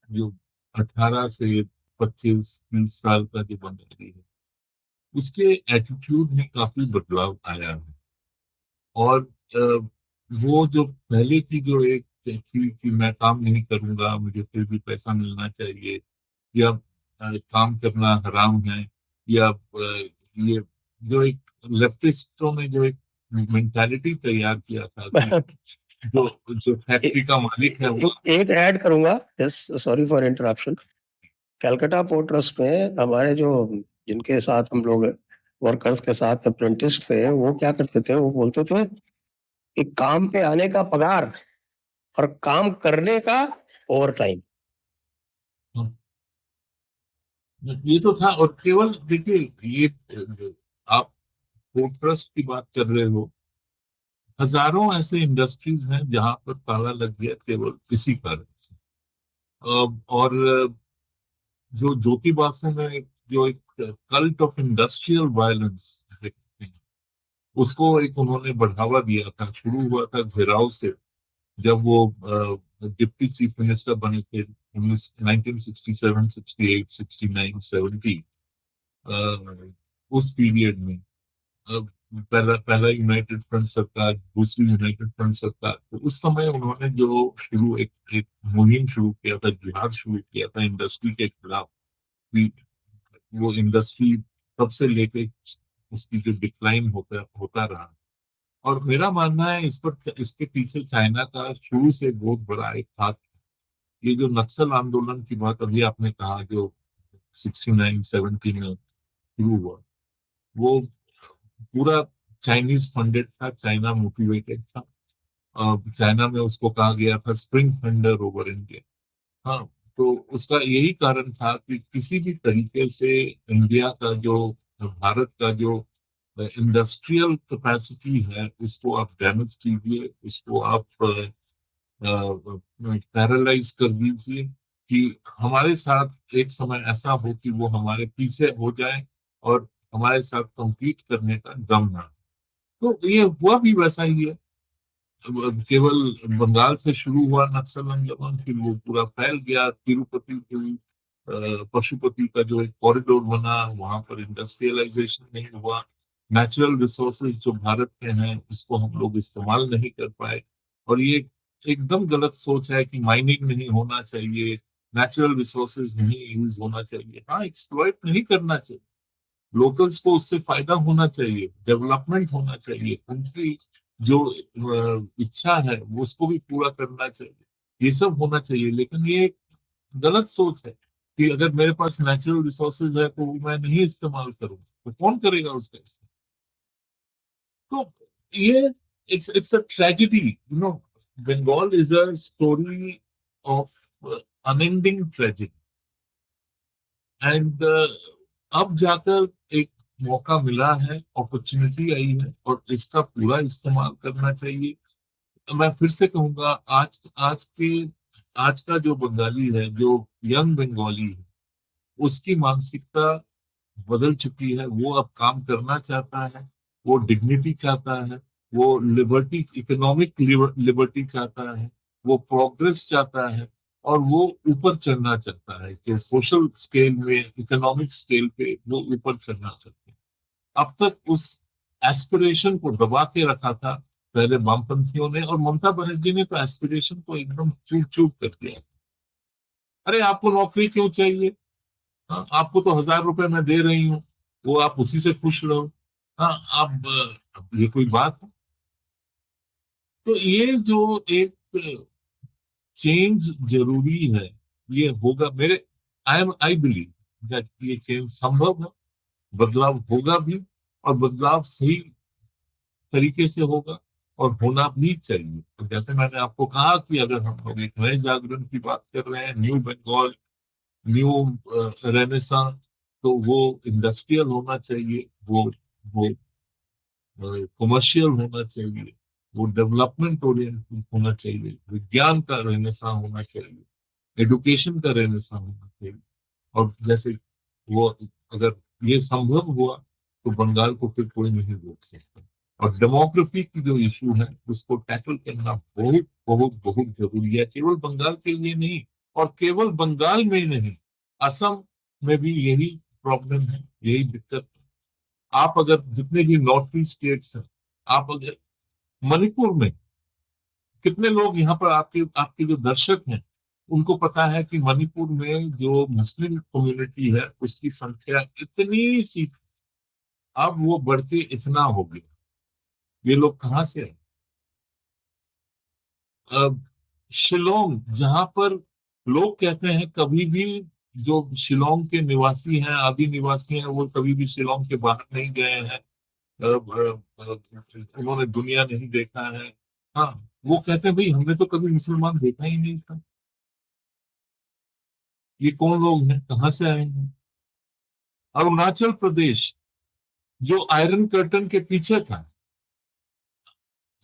Speaker 2: जो 18 से 25-30 साल का जो बंगाली है, उसके एटीट्यूड में काफी बदलाव आया है। और वो जो पहले की जो एक थी कि मैं काम नहीं करूंगा, मुझे फिर भी पैसा मिलना चाहिए, या काम करना हराम है, या ये जो एक लेफ्टिस्टों ने जो एक मेंटालिटी तैयार किया था कि जो जो फैक्ट्री का मालिक है वो।
Speaker 1: एक ऐड करूंगा, yes, sorry for interruption. Calcutta port trust में हमारे जो, जिनके साथ हम लोग वर्कर्स के साथ अप्रेंटिस थे, वो क्या करते थे, वो बोलते थे कि काम पे आने का पगार और काम करने का ओवर टाइम।
Speaker 2: ये तो था। और केवल देखिए, ये आप पोर्ट ट्रस्ट की बात कर रहे हो, हजारों ऐसे इंडस्ट्रीज हैं जहां पर ताला लग गया केवल इसी कारण से। और जो ज्योति बासु ने जो एक कल्ट ऑफ इंडस्ट्रियल वायलेंस जिसे कहते हैं, उसको एक उन्होंने बढ़ावा दिया था। शुरू हुआ था घेराव से, जब वो डिप्टी चीफ मिनिस्टर बने थे 1967, 68, 69, 70, उस पीरियड में। अ, पहला पहला यूनाइटेड फ्रंट सरकार, दूसरी यूनाइटेड फ्रंट सरकार, तो उस समय उन्होंने जो एक मुहिम शुरू किया था, जिहाद शुरू किया था इंडस्ट्री के खिलाफ, कि वो इंडस्ट्री तब से लेके उसकी जो डिक्लाइन होता होता रहा। और मेरा मानना है इसके पीछे चाइना का शुरू से बहुत बड़ा एक हाथ। ये जो नक्सल आंदोलन की बात अभी आपने कहा, जो 69, 70 में शुरू हुआ, वो पूरा चाइनीज फंडेड था, चाइना मोटिवेटेड था। चाइना में उसको कहा गया था स्प्रिंग थंडर ओवर इंडिया। हाँ, तो उसका यही कारण था कि किसी भी तरीके से इंडिया का जो, भारत का जो इंडस्ट्रियल कैपेसिटी है, उसको आप डैमेज कीजिए, उसको आप पैरालाइज कर दीजिए, कि हमारे साथ एक समय ऐसा हो कि वो हमारे पीछे हो जाए और हमारे साथ compete करने का दम ना। तो ये हुआ भी वैसा ही है। केवल बंगाल से शुरू हुआ नक्सल आंदोलन, फिर वो पूरा फैल गया। तिरुपति टू पशुपति का जो एक कॉरिडोर बना, वहां पर इंडस्ट्रियलाइजेशन नहीं हुआ। नेचुरल रिसोर्सेज जो भारत के हैं, उसको हम लोग इस्तेमाल नहीं कर पाए। और ये एकदम गलत सोच है कि माइनिंग नहीं होना चाहिए, नेचुरल रिसोर्सेज नहीं यूज होना चाहिए। हाँ, एक्सप्लॉइट नहीं करना चाहिए, लोकल्स को उससे फायदा होना चाहिए, डेवलपमेंट होना चाहिए, उनकी जो इच्छा है वो उसको भी पूरा करना चाहिए, ये सब होना चाहिए। लेकिन ये एक गलत सोच है कि अगर मेरे पास नेचुरल रिसोर्सेज है तो वो मैं नहीं इस्तेमाल करूंगा, तो कौन करेगा उसका इस्तेमाल? तो ये it's a tragedy, you know. Bengal is a story of unending tragedy. And अब जाकर एक मौका मिला है, अपॉर्चुनिटी आई है, और इसका पूरा इस्तेमाल करना चाहिए। मैं फिर से कहूंगा, आज का जो बंगाली है, जो यंग बंगाली है, उसकी मानसिकता बदल चुकी है। वो अब काम करना चाहता है, वो डिग्निटी चाहता है, वो लिबर्टी, इकोनॉमिक लिबर्टी चाहता है, वो प्रोग्रेस चाहता है, और वो ऊपर चढ़ना चाहता है, कि सोशल स्केल में, इकोनॉमिक स्केल पे वो ऊपर चढ़ना चाहते हैं। अब तक उस एस्पिरेशन को दबा के रखा था पहले वामपंथियों ने, और ममता बनर्जी ने तो एस्पिरेशन को एकदम चूप चूप कर दिया। अरे आपको नौकरी क्यों चाहिए? हाँ, आपको तो 1,000 रुपए मैं दे रही हूँ, वो आप उसी से खुश रहो। हाँ, अब ये कोई बात है? तो ये जो एक चेंज जरूरी है, ये होगा। मेरे आई बिलीव दैट ये चेंज संभव है, बदलाव होगा भी, और बदलाव सही तरीके से होगा, और होना भी चाहिए। तो जैसे मैंने आपको कहा कि अगर हम लोग एक नए जागरण की बात कर रहे हैं, न्यू बंगाल, न्यू रेनेसां, तो वो इंडस्ट्रियल होना चाहिए, वो कमर्शियल होना चाहिए, वो डेवलपमेंट ओरिएंटेड होना चाहिए, विज्ञान का रेनेसां होना चाहिए, एडुकेशन का रेनेसां होना चाहिए। और जैसे वो, अगर ये संभव हुआ, तो बंगाल को फिर कोई नहीं रोक सकता। और डेमोग्राफी की जो इशू है, उसको टैकल करना बहुत बहुत बहुत जरूरी है, केवल बंगाल के लिए नहीं, और केवल बंगाल में ही नहीं, असम में भी यही प्रॉब्लम है, यही दिक्कत है। आप अगर जितने भी नॉर्थ ईस्ट स्टेट्स हैं, आप अगर मणिपुर में, कितने लोग यहाँ पर आपके आपके जो दर्शक हैं, उनको पता है कि मणिपुर में जो मुस्लिम कम्युनिटी है, उसकी संख्या इतनी सी, अब वो बढ़ के इतना हो गया। ये लोग कहाँ से हैं? अब शिलोंग, जहां पर लोग कहते हैं कभी भी, जो शिलोंग के निवासी हैं, आदि निवासी हैं, वो कभी भी शिलोंग के बाहर नहीं गए हैं, उन्होंने दुनिया नहीं देखा है। हाँ, वो कहते हैं भाई हमने तो कभी मुसलमान देखा ही नहीं था, ये कौन लोग हैं, कहाँ से आए हैं? अरुणाचल प्रदेश, जो आयरन कर्टन के पीछे था,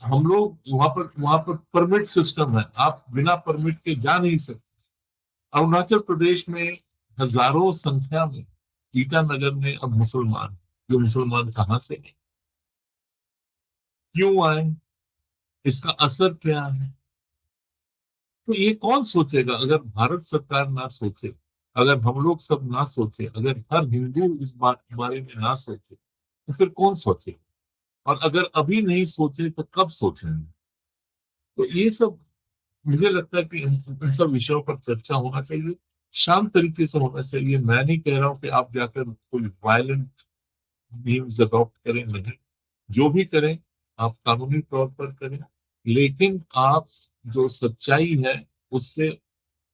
Speaker 2: हम लोग वहां पर परमिट सिस्टम है, आप बिना परमिट के जा नहीं सकते। अरुणाचल प्रदेश में हजारों संख्या में ईटानगर में अब मुसलमान, ये मुसलमान कहाँ से आए, क्यों आए, इसका असर क्या है? तो ये कौन सोचेगा अगर भारत सरकार ना सोचे, अगर हम लोग सब ना सोचे, अगर हर हिंदू इस बात के बारे में ना सोचे, तो फिर कौन सोचे? और अगर अभी नहीं सोचे तो कब सोचेंगे? तो ये सब मुझे लगता है कि इन सब विषयों पर चर्चा होना चाहिए, शांत तरीके से होना चाहिए। मैं नहीं कह रहा हूं कि आप जाकर कोई वायलेंट मीन्स अडॉप्ट करें, नहीं, जो भी करें आप कानूनी तौर पर करें, लेकिन आप जो सच्चाई है उससे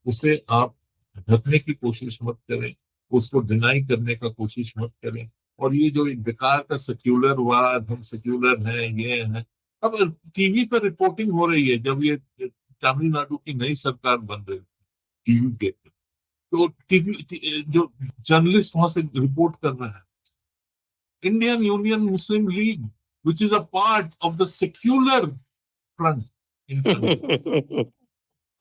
Speaker 2: उसे आप ढकने की कोशिश मत करें, उसको डिनाई करने का कोशिश मत करें। और ये जो एक बेकार का सेक्युलर वाद, हम सेक्युलर हैं, ये है, अब टीवी पर रिपोर्टिंग हो रही है, जब ये तमिलनाडु की नई सरकार बन रही टीवी के, तो टीवी जो जर्नलिस्ट वहां से रिपोर्ट कर रहे हैं, Indian union Muslim league which is a part of the secular front in Tamil Nadu,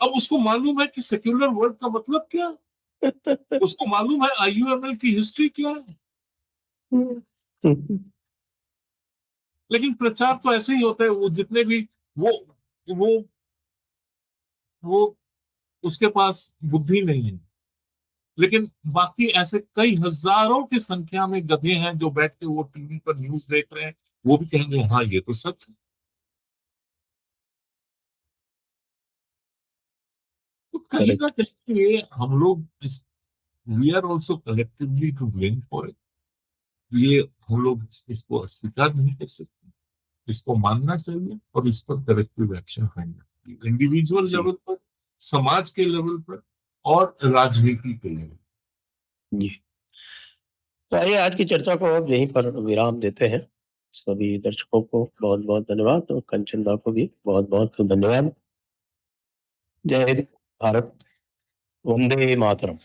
Speaker 2: अब उसको मालूम है कि सेक्युलर वर्ड का मतलब क्या है, उसको मालूम है आईयूएमएल की हिस्ट्री क्या है, लेकिन प्रचार तो ऐसे ही होता है। वो जितने भी वो वो वो उसके पास बुद्धि नहीं है, लेकिन बाकी ऐसे कई हजारों की संख्या में गधे हैं जो बैठ के वो टीवी पर न्यूज देख रहे हैं, वो भी कहेंगे हाँ ये तो सच है। तो कहीं ना कहीं ये हम लोग इस we are also collectively to blame for it, ये हम लोग इसको अस्वीकार नहीं कर सकते, इसको मानना चाहिए और इस पर करेक्टिव एक्शन करना चाहिए, इंडिविजुअल लेवल पर, समाज के लेवल पर और राजनीति के लेवल।
Speaker 1: जी, तो आइए आज की चर्चा को अब यहीं पर विराम देते हैं। सभी दर्शकों को बहुत बहुत धन्यवाद और कंचन दा को भी बहुत बहुत धन्यवाद। जय हिंद, भारत, वंदे मातरम।